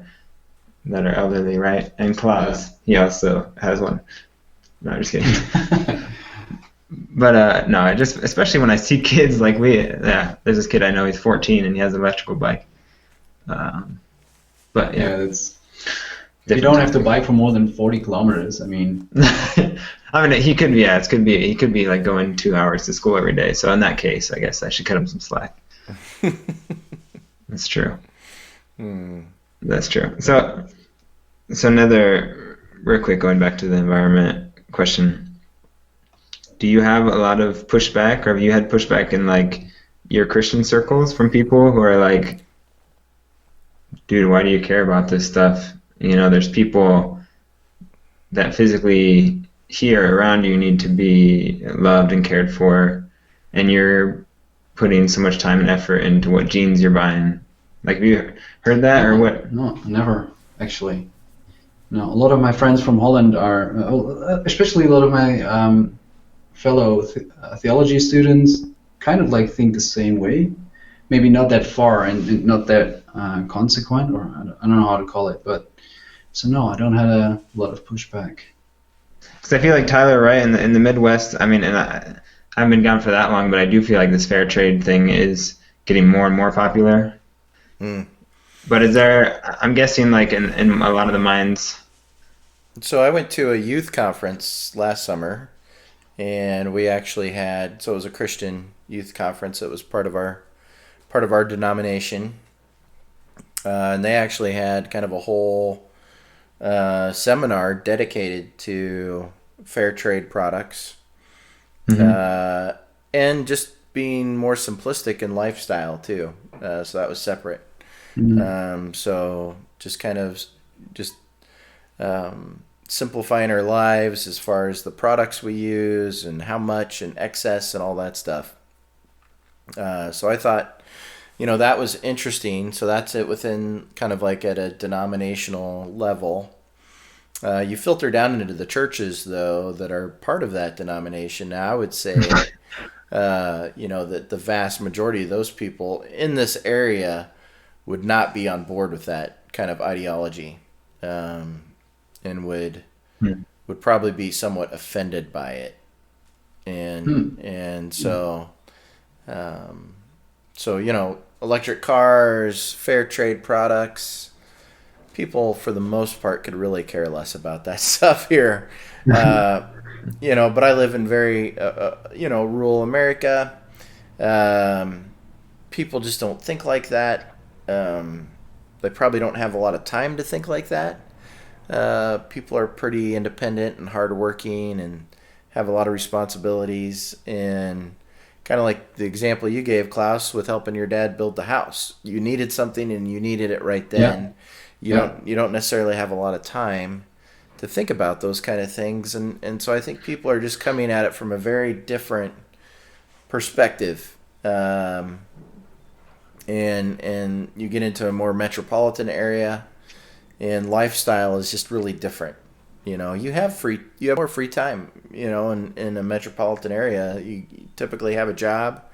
elderly, right? And Klaas, he also has one. No, I'm just kidding. But no, I just, especially when I see kids like there's this kid I know, he's 14 and he has an electrical bike. But yeah, that's. You don't have to bike for more than 40 kilometers. I mean. I mean, he could be like going 2 hours to school every day. So in that case, I guess I should cut him some slack. That's true. That's true. So another real quick, going back to the environment question. do you have a lot of pushback, or have you had pushback in like your Christian circles from people who are like, dude, why do you care about this stuff? You know, there's people that physically here around you need to be loved and cared for, and you're putting so much time and effort into what jeans you're buying. Like, have you heard that, or what? No, never, actually. No, a lot of my friends from Holland are, especially a lot of my fellow theology students, kind of like think the same way. Maybe not that far and not that consequent, or I don't know how to call it, but so no, I don't have a lot of pushback. Because I feel like Tyler, right, in the Midwest, I mean, and I haven't been gone for that long, but I do feel like this fair trade thing is getting more and more popular. Mm. But is there, I'm guessing like in a lot of the minds. So I went to a youth conference last summer, and we actually had, so it was a Christian youth conference that was part of our denomination, and they actually had kind of a whole seminar dedicated to fair trade products, and just being more simplistic in lifestyle too. So that was separate. So just kind of simplifying our lives as far as the products we use and how much and excess and all that stuff. So I thought, that was interesting. So that's it within kind of like at a denominational level. You filter down into the churches, though, that are part of that denomination. Now, I would say, that the vast majority of those people in this area would not be on board with that kind of ideology, and would probably be somewhat offended by it, and so electric cars, fair trade products. People, for the most part, could really care less about that stuff here, But I live in very, rural America. People just don't think like that. They probably don't have a lot of time to think like that. People are pretty independent and hardworking and have a lot of responsibilities. And kind of like the example you gave, Klaus, with helping your dad build the house. You needed something and you needed it right then. Yeah. You don't necessarily have a lot of time to think about those kind of things. And so I think people are just coming at it from a very different perspective. And you get into a more metropolitan area, and lifestyle is just really different. You have more free time, in a metropolitan area. You typically have a job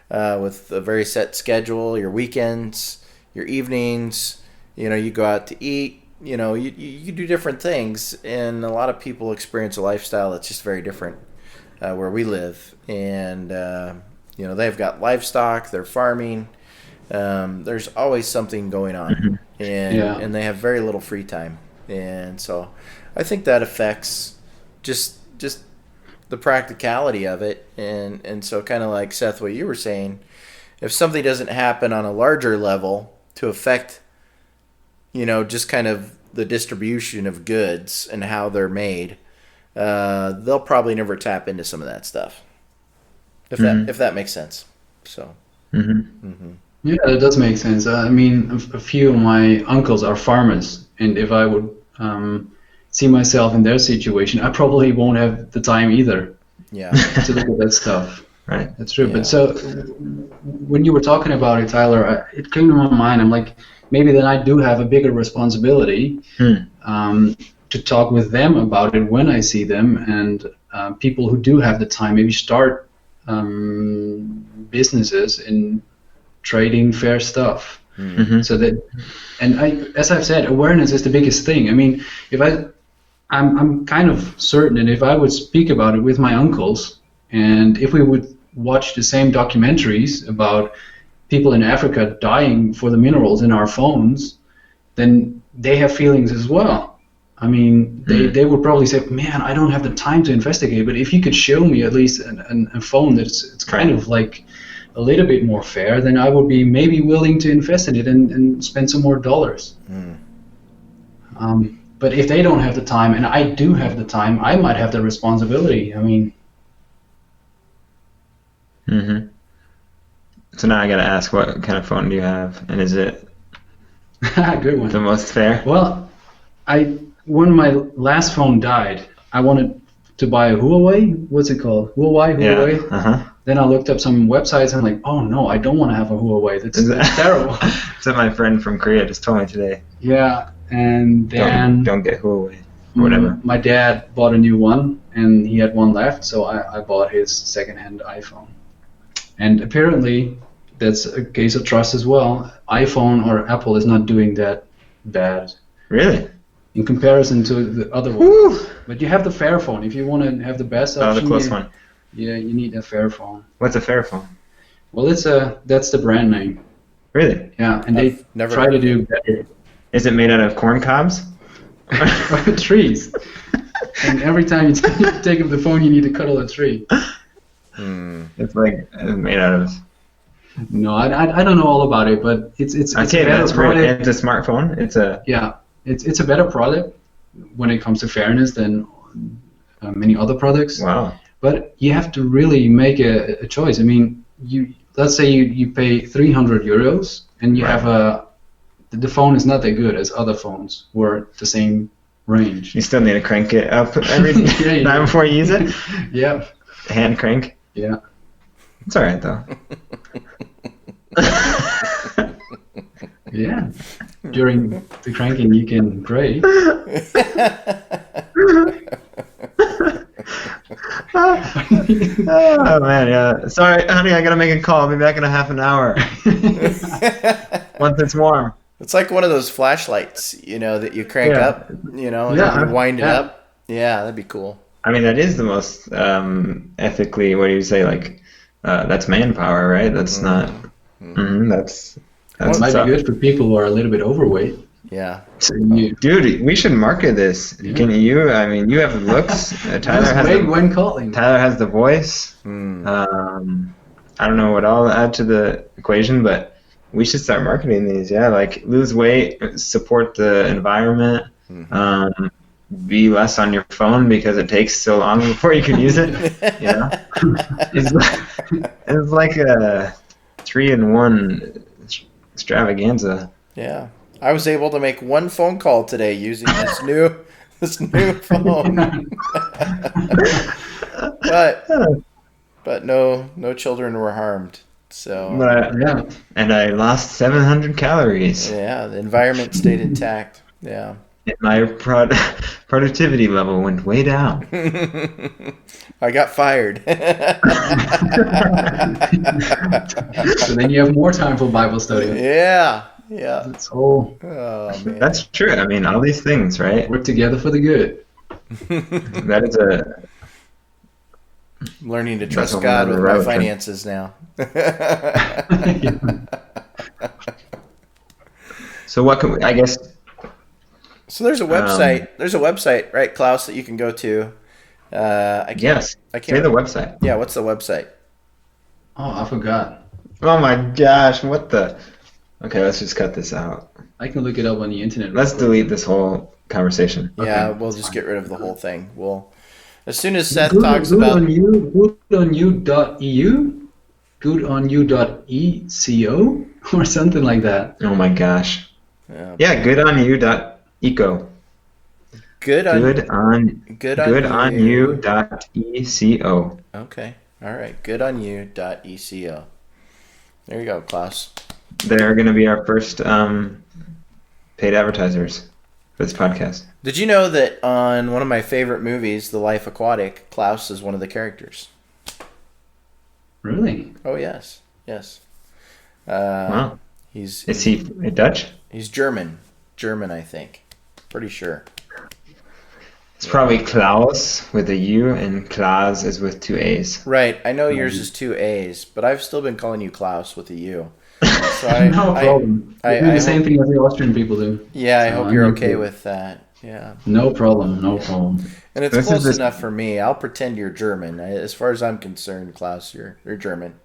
with a very set schedule, your weekends, your evenings, you go out to eat, you do different things, and a lot of people experience a lifestyle that's just very different where we live. And, they've got livestock, they're farming. There's always something going on, and they have very little free time. And so I think that affects just the practicality of it. And so kind of like, Seth, what you were saying, if something doesn't happen on a larger level to affect, just kind of the distribution of goods and how they're made, they'll probably never tap into some of that stuff. If that makes sense. So. Yeah, that does make sense. I mean, a few of my uncles are farmers, and if I would see myself in their situation, I probably won't have the time either to look at that stuff. Right. That's true. Yeah. But so when you were talking about it, Tyler, it came to my mind. I'm like, maybe then I do have a bigger responsibility to talk with them about it when I see them, and people who do have the time maybe start businesses in trading fair stuff. So that, and as I've said, awareness is the biggest thing. I mean, if I'm kind of certain that if I would speak about it with my uncles, and if we would watch the same documentaries about people in Africa dying for the minerals in our phones, then they have feelings as well. I mean, they would probably say, man, I don't have the time to investigate, but if you could show me at least a phone that's kind of like a little bit more fair, then I would be maybe willing to invest in it and spend some more dollars. But if they don't have the time and I do have the time, I might have the responsibility. I mean, Mm-hmm. So now I gotta ask, what kind of phone do you have, and is it Good one. the most fair? Well, when my last phone died, I wanted to buy a Huawei. What's it called? Huawei. Yeah. Uh-huh. Then I looked up some websites and I'm like, oh no, I don't want to have a Huawei. That's terrible. So my friend from Korea just told me today. Yeah, and then Don't get Huawei or whatever. my dad bought a new one, and he had one left, so I bought his second-hand iPhone. And apparently, that's a case of trust as well. iPhone or Apple is not doing that bad Really? in comparison to the other one. Woo! But you have the Fairphone. If you want to have the best Oh, option, the close one. Yeah, you need a Fairphone. What's a fair phone? Well, that's the brand name. Really? Yeah, and they never try heard to of do better. Is it made out of corn cobs? Trees. And every time you take up the phone, you need to cuddle a tree. It's like made out of. No, I don't know all about it, but it's Okay, a better that's great. product. It's a smartphone. It's a. Yeah, it's a better product when it comes to fairness than many other products. Wow. But you have to really make a choice. I mean, let's say you pay 300 euros and you Right. have the phone is not that good as other phones who are the same range. You still need to crank it up every Yeah, you time do. before you use it. Yeah, Hand crank. yeah. It's all right though. Yeah. During the cranking, you can pray. Oh man, yeah. Sorry, honey, I gotta make a call. I'll be back in a half an hour. Once it's warm. It's like one of those flashlights, that you crank Yeah. up, Yeah. and you wind it Yeah. up. Yeah, that'd be cool. I mean, that is the most ethically. What do you say? Like, that's manpower, right? That's not. That's It might tough. be good for people who are a little bit overweight. Yeah. Dude, we should market this. Yeah. Can you? I mean, you have looks. Tyler has Wait the, when calling. Tyler has the voice. Mm. I don't know what I'll add to the equation, but we should start marketing these. Yeah, like lose weight, support the environment, be less on your phone because it takes so long before you can use it. You know, it's like a 3-in-1 extravaganza. Yeah. I was able to make one phone call today using this new phone. but no children were harmed. So But Yeah. and I lost 700 calories. yeah, the environment stayed intact. Yeah. And my productivity level went way down. I got fired. So then you have more time for Bible study. Yeah. Yeah. It's all Oh man. That's true. I mean, all these things, right? work together for the good. That is a. I'm learning to That's trust a whole God nother with my road trip. finances now. So what can we, I guess? So there's a website. There's a website, right, Klaus, that you can go to. I can't. Yes. I Say can't. the website. Yeah. What's the website? Oh, I forgot. Oh my gosh! What the? Okay, let's just cut this out. I can look it up on the internet. Let's delete this whole conversation. Yeah, Okay, we'll that's just fine. get rid of the whole thing. As soon as Seth Good, talks good about. on you, goodonyou.eu, goodonyou.eco, or something like that. Oh my gosh. Yeah. Yeah, goodonyou.eco. Good on Goodonyou.eco. Okay. All right. Goodonyou.eco. There you go, Klaus. They're going to be our first paid advertisers for this podcast. Did you know that on one of my favorite movies, The Life Aquatic, Klaus is one of the characters? Really? Oh yes, yes. Wow. He's Is he Dutch? he's German, I think. Pretty sure. It's probably Klaus with a U and Klaas is with 2 A's. Right. I know yours is 2 A's, but I've still been calling you Klaus with a U. So No problem. I We do the same hope- thing as the Austrian people do. Yeah, I So hope I'm you're okay. okay with that. Yeah. No problem, no problem. And it's This is close this- enough for me. I'll pretend you're German. As far as I'm concerned, Klaus, you're German.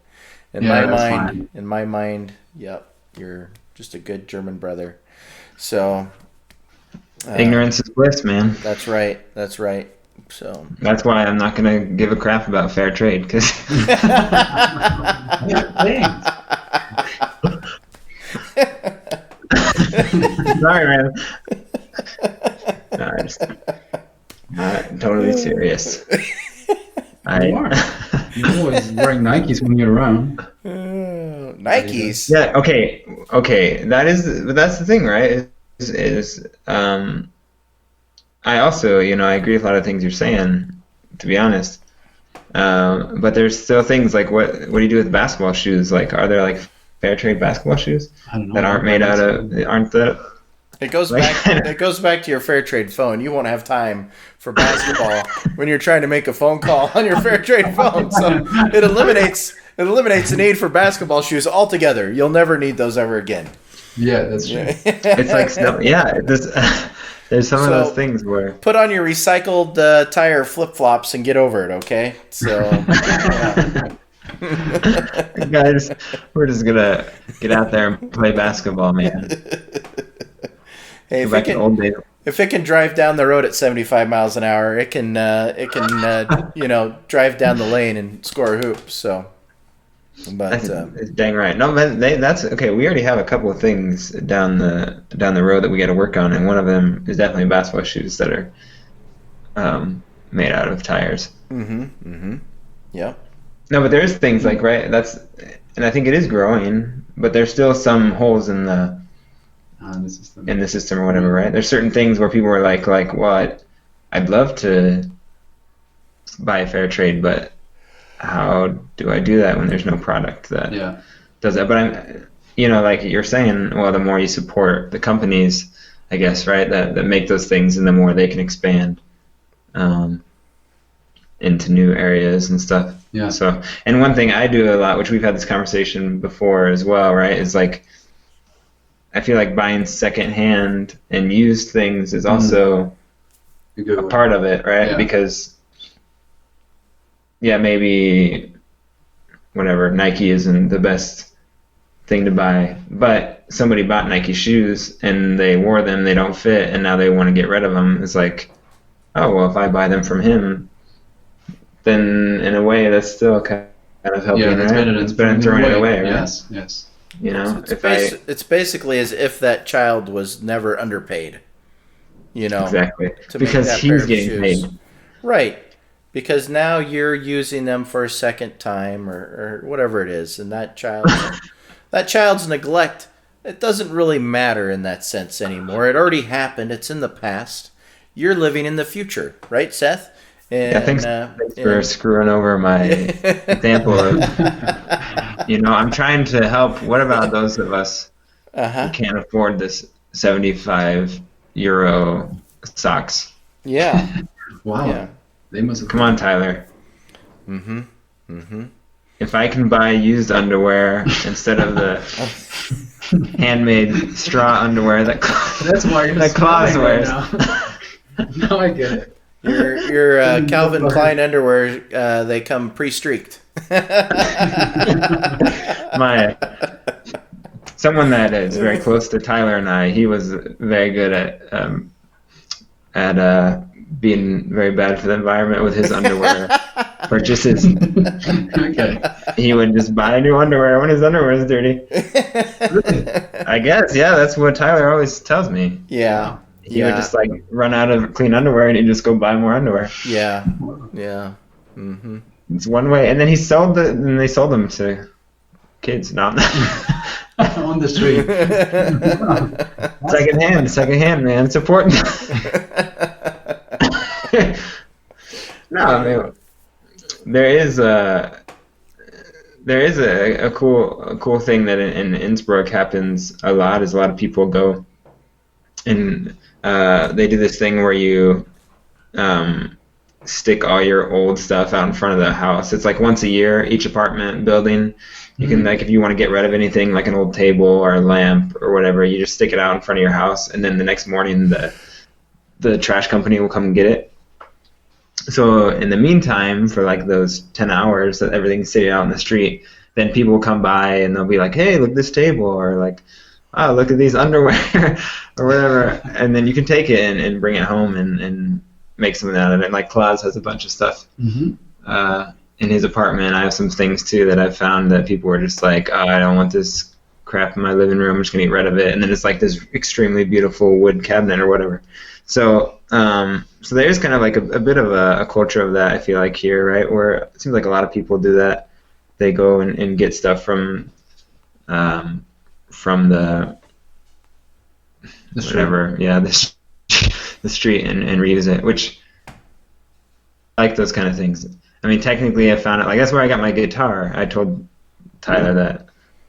In Yeah, my that's mind, yep, you're just a good German brother. So Ignorance is bliss, man. that's right. So That's why I'm not gonna give a crap about fair trade, because Thanks. sorry, man. No, I'm just not totally serious. You are. You're always wearing Nikes when you're around. Nikes. Yeah. Okay. That's the thing, right? I also, I agree with a lot of things you're saying, to be honest. But there's still things like what do you do with basketball shoes? Like, are there like fair trade basketball shoes I don't know. that aren't made out of It goes Like- back. It goes back to your fair trade phone. You won't have time for basketball when you're trying to make a phone call on your fair trade phone. So it eliminates the need for basketball shoes altogether. You'll never need those ever again. Yeah, that's true. It's like there's some of those things where Put on your recycled tire flip flops and get over it. Okay. So guys, we're just gonna get out there and play basketball, man. hey, Go back to old days. if it can drive down the road at 75 miles an hour, it can drive down the lane and score a hoop. So, but That's dang right. No, but that's okay. We already have a couple of things down the road that we got to work on, and one of them is definitely basketball shoes that are made out of tires. Yeah. No, but there's things like and I think it is growing, but there's still some holes in the system or whatever, right? There's certain things where people are like, well, I'd love to buy a fair trade, but how do I do that when there's no product that does that? But I'm, like you're saying, well, the more you support the companies, I guess, right, that make those things, and the more they can expand into new areas and stuff. Yeah. So, and one thing I do a lot, which we've had this conversation before as well, right, is like, I feel like buying secondhand and used things is also a part of it, right? Yeah. Because, maybe whatever, Nike isn't the best thing to buy, but somebody bought Nike shoes and they wore them, they don't fit, and now they want to get rid of them. It's like, oh, well, if I buy them from him, then in a way that's still kind of helping, right? It's better than throwing it away, right? Yes. It's basically as if that child was never underpaid. Exactly. to make Because that pair he's of getting shoes. paid. Right. Because now you're using them for a second time or whatever it is, and that child's neglect, it doesn't really matter in that sense anymore. It already happened. It's in the past. You're living in the future, right, Seth? And, Thanks for screwing over my example of, I'm trying to help. What about those of us who can't afford this 75 euro socks? Yeah. Wow. Yeah. They must have. Come on, Tyler. If I can buy used underwear instead of the handmade straw underwear That's why you're that Klaas smiling wears. right now. No, I get it. Your Calvin Klein underwear, they come pre-streaked. Someone that is very close to Tyler and I, he was very good at being very bad for the environment with his underwear purchases. Okay. He would just buy new underwear when his underwear is dirty. I guess, that's what Tyler always tells me. Yeah. He would just like run out of clean underwear and he'd just go buy more underwear. Yeah. It's one way, and then they sold them to kids. No, On the street. secondhand, man. It's important. No, I mean, there is a cool thing that in Innsbruck happens a lot. Is a lot of people go and they do this thing where you stick all your old stuff out in front of the house. It's like once a year, each apartment building. You can, like, if you want to get rid of anything, like an old table or a lamp or whatever, you just stick it out in front of your house, and then the next morning the trash company will come and get it. So in the meantime, for like those 10 hours that everything's sitting out in the street, then people will come by and they'll be like, hey, look at this table, or like, oh, look at these underwear or whatever, and then you can take it and bring it home and make something out of it. Like Klaas has a bunch of stuff in his apartment. I have some things too that I've found that people were just like, oh, I don't want this crap in my living room. I'm just gonna get rid of it. And then it's like this extremely beautiful wood cabinet or whatever. So so there's kind of like a bit of a culture of that, I feel like, here, right? Where it seems like a lot of people do that. They go and get stuff from the whatever, the street and reuse it, which I like those kind of things. I mean, technically, I found it. Like that's where I got my guitar. I told Tyler that.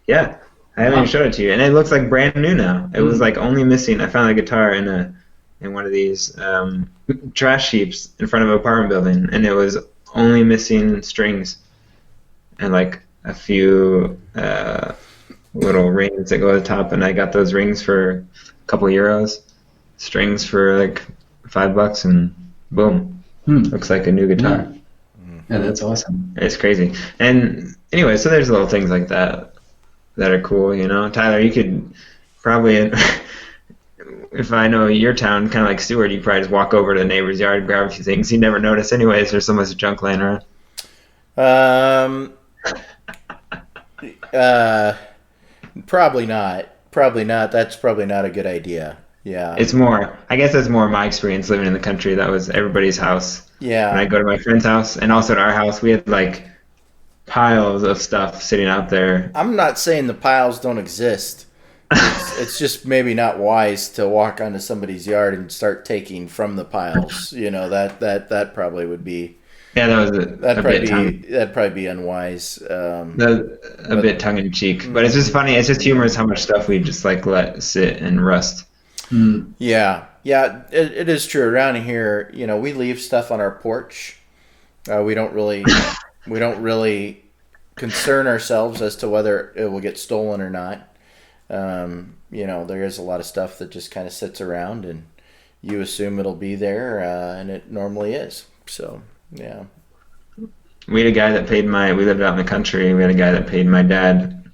Yeah, I haven't even showed it to you, and it looks like brand new now. It was like only missing. I found a guitar in one of these trash heaps in front of an apartment building, and it was only missing strings and like a few little rings that go at the top. And I got those rings for a couple euros, strings for like $5, and boom, looks like a new guitar. Yeah, that's awesome. It's crazy. And anyway, so there's little things like that are cool, you know. Tyler, you could probably, if I know your town, kind of like Stuart, you could probably just walk over to the neighbor's yard and grab a few things. You never notice anyways. There's so much junk laying around. Probably not. Probably not. That's probably not a good idea. Yeah. I guess that's more my experience living in the country. That was everybody's house. Yeah. When I go to my friend's house and also at our house, we had like piles of stuff sitting out there. I'm not saying the piles don't exist. It's just maybe not wise to walk onto somebody's yard and start taking from the piles. You know, that probably would be. Yeah, that'd probably be unwise. A bit tongue in cheek, but it's just funny. It's just humorous how much stuff we just like let sit and rust. Yeah, it is true. Around here, you know, we leave stuff on our porch. We don't really concern ourselves as to whether it will get stolen or not. You know, there is a lot of stuff that just kind of sits around, and you assume it'll be there, and it normally is. So, yeah. We had a guy that we lived out in the country. We had a guy that paid my dad,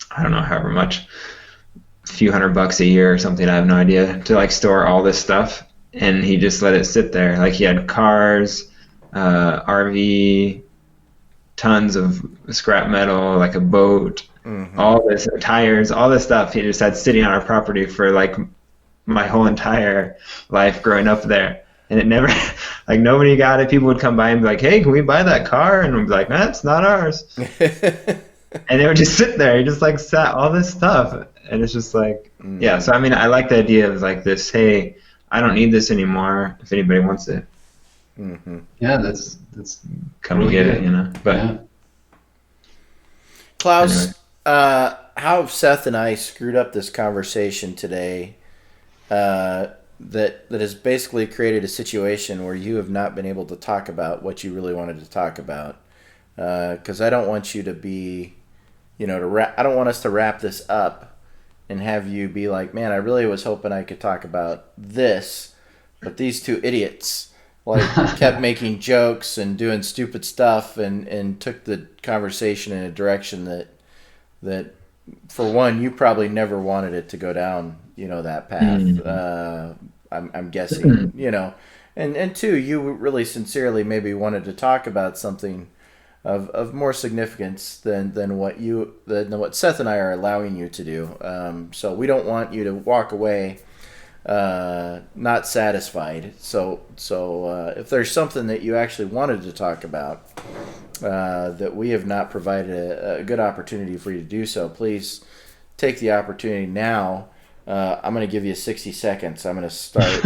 I don't know, however much, a few $100 a year or something, I have no idea, to like store all this stuff, and he just let it sit there. Like he had cars, RV, tons of scrap metal, like a boat, all this, tires, all this stuff he just had sitting on our property for like my whole entire life growing up there. And it never, like nobody got it. People would come by and be like, hey, can we buy that car? And we'd be like, nah, it's not ours. And they would just sit there. He just like sat all this stuff. And it's just like, yeah. So, I mean, I like the idea of like this, hey, I don't need this anymore if anybody wants it. Yeah, that's come and get it, you know. But yeah. Klaus, anyway. How have Seth and I screwed up this conversation today that has basically created a situation where you have not been able to talk about what you really wanted to talk about? Because I don't want you to be, you know, I don't want us to wrap this up and have you be like, man, I really was hoping I could talk about this, but these two idiots like kept making jokes and doing stupid stuff and took the conversation in a direction that for one, you probably never wanted it to go down, you know, that path. I'm guessing, you know, and two, you really sincerely maybe wanted to talk about something of more significance than what Seth and I are allowing you to do. So we don't want you to walk away not satisfied. So if there's something that you actually wanted to talk about that we have not provided a good opportunity for you to do so, please take the opportunity now. I'm going to give you 60 seconds. I'm going to start.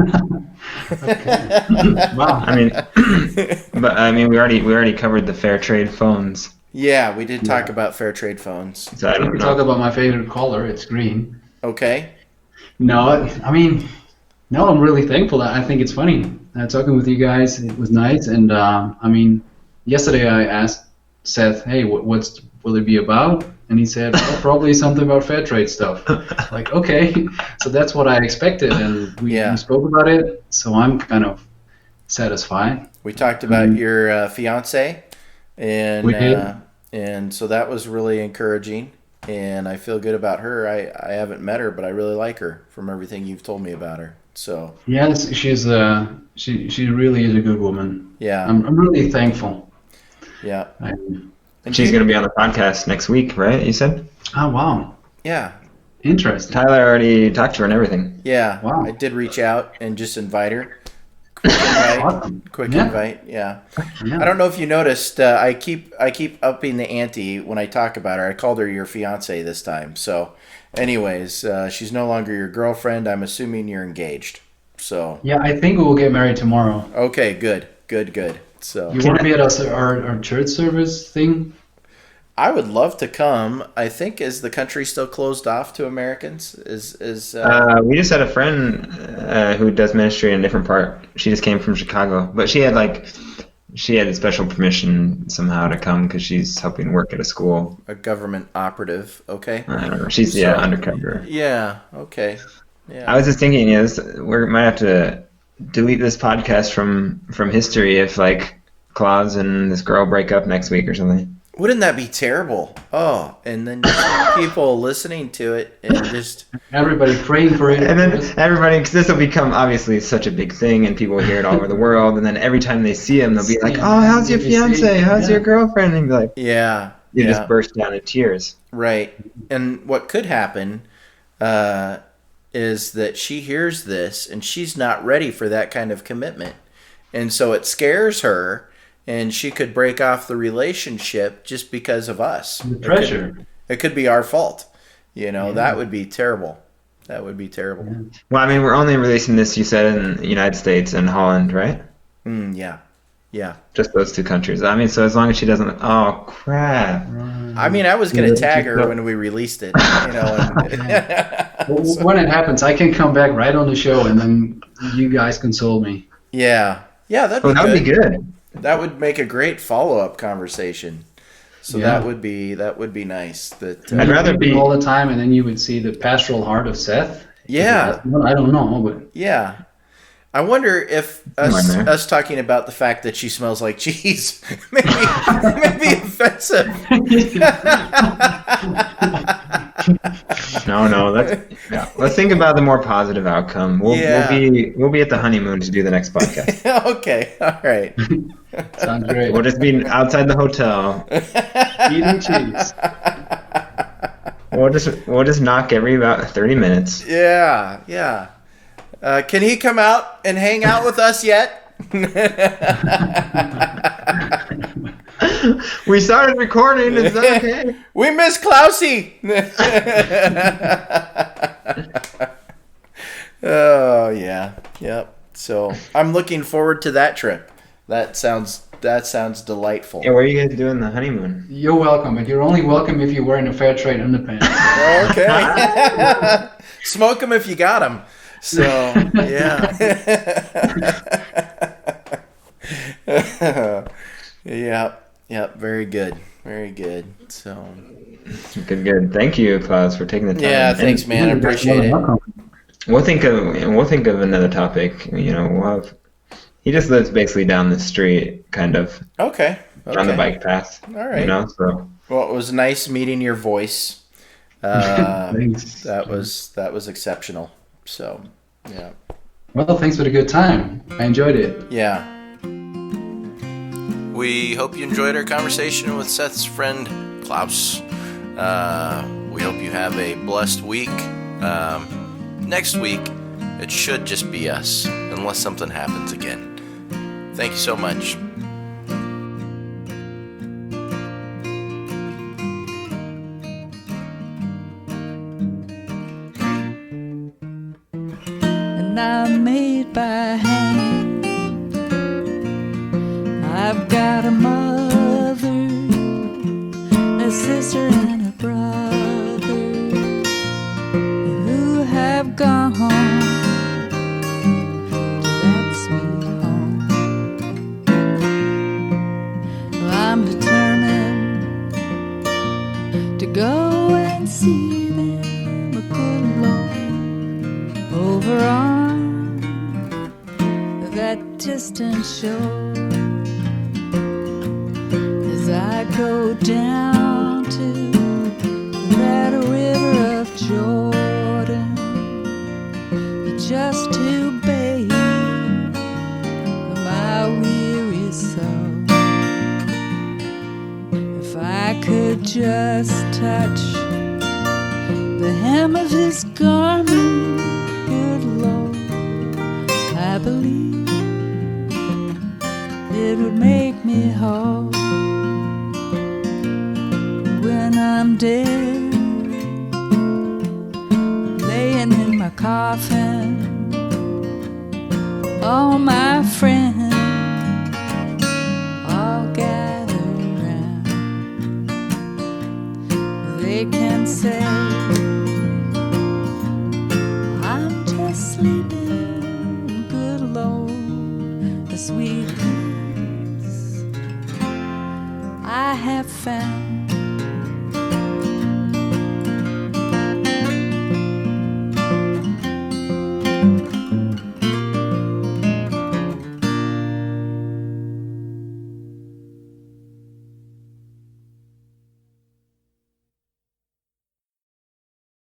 Wow. I mean, we already covered the fair trade phones. Yeah, we did talk about fair trade phones. So I don't know. Talk about my favorite color. It's green. Okay. No, I'm really thankful. I think it's funny. Talking with you guys, it was nice. And yesterday I asked Seth, hey, what's will it be about? And he said, well, probably something about fair trade stuff. Like, okay, so that's what I expected, and we spoke about it, so I'm kind of satisfied. We talked about your fiance, and we did. And so that was really encouraging, and I feel good about her. I haven't met her, but I really like her from everything you've told me about her. So Yes, she really is a good woman. yeah, I'm really thankful. yeah. And She's you- going to be on the podcast next week, right? You said? Oh wow, yeah, interesting. Tyler already talked to her and everything. yeah. Wow. I did reach out and just invite her. Quick invite. Awesome. Quick Yeah. invite. Yeah. Yeah. I don't know if you noticed. I keep upping the ante when I talk about her. I called her your fiance this time. So, anyways, she's no longer your girlfriend. I'm assuming you're engaged. So Yeah, I think we will get married tomorrow. okay, good. So You want to be at our church service thing? I would love to come. I think is the country still closed off to Americans? We just had a friend who does ministry in a different part. She just came from Chicago, but she had special permission somehow to come because she's helping work at a school. a government operative? Okay. I don't know. She's So- undercover. Yeah. Okay. Yeah. I was just thinking, we might have to delete this podcast from history if like Klaas and this girl break up next week or something. Wouldn't that be terrible? Oh, and then people listening to it and just Everybody praying for it. And then everybody, because this will become obviously such a big thing, and people will hear it all over the world. And then every time they see him, they'll be like, "Oh, how's your fiance? How's your girlfriend?" And be like, yeah, you yeah, just burst down in tears. right. And what could happen is that she hears this and she's not ready for that kind of commitment, and so it scares her, and she could break off the relationship just because of us. The pressure. It could be our fault. That would be terrible. That would be terrible. Well, I mean, we're only releasing this, you said, in the United States and Holland, right? Yeah. Yeah. Just those two countries. I mean, so as long as she doesn't, oh crap. I mean, I was going to tag her when we released it, Well, when it happens, I can come back right on the show, and then you guys console me. Yeah. Yeah, that'd be Well, that would good. be good. That would make a great follow-up conversation. So Yeah. that would be nice. That I'd rather be. all the time, and then you would see the pastoral heart of Seth. Yeah. Well, I don't know, but yeah. I wonder if Come on, man. us talking about the fact that she smells like cheese maybe offensive. No, let's think about the more positive outcome. We'll be at the honeymoon to do the next podcast. Okay. All right. sounds great. We'll just be outside the hotel. Eating cheese. We'll just knock every about 30 minutes. Yeah. Yeah. Can he come out and hang out with us yet? We started recording. Is that okay? We miss Klausy. Oh yeah, yep. So I'm looking forward to that trip. That sounds delightful. Yeah, where are you guys doing the honeymoon? You're welcome, but you're only welcome if you're wearing a fair trade underpants. Okay. Smoke them if you got them. So yeah. Yep. Very good. So Good. Thank you, Klaus, for taking the time. yeah, thanks, man. I appreciate it. We'll think of another topic. He just lives basically down the street, kind of Okay. on the bike path. All right. So Well, it was nice meeting your voice. Thanks. That was exceptional. So, yeah. Well, thanks for the good time. I enjoyed it. Yeah. We hope you enjoyed our conversation with Seth's friend, Klaus. We hope you have a blessed week. Next week, it should just be us, unless something happens again. Thank you so much. And I'm made by hand. I've got a mother, a sister, and a brother who have gone to that sweet home. Well, I'm determined to go and see them, good Lord, over on that distant shore. As I go down to that river of Jordan, each just to bathe my weary soul. If I could just touch the hem of his garment, good Lord, I believe it would make me whole. When I'm dead, laying in my coffin, all my friends all gather round. They can say I'm just sleeping, good Lord, the sweet peace I have found.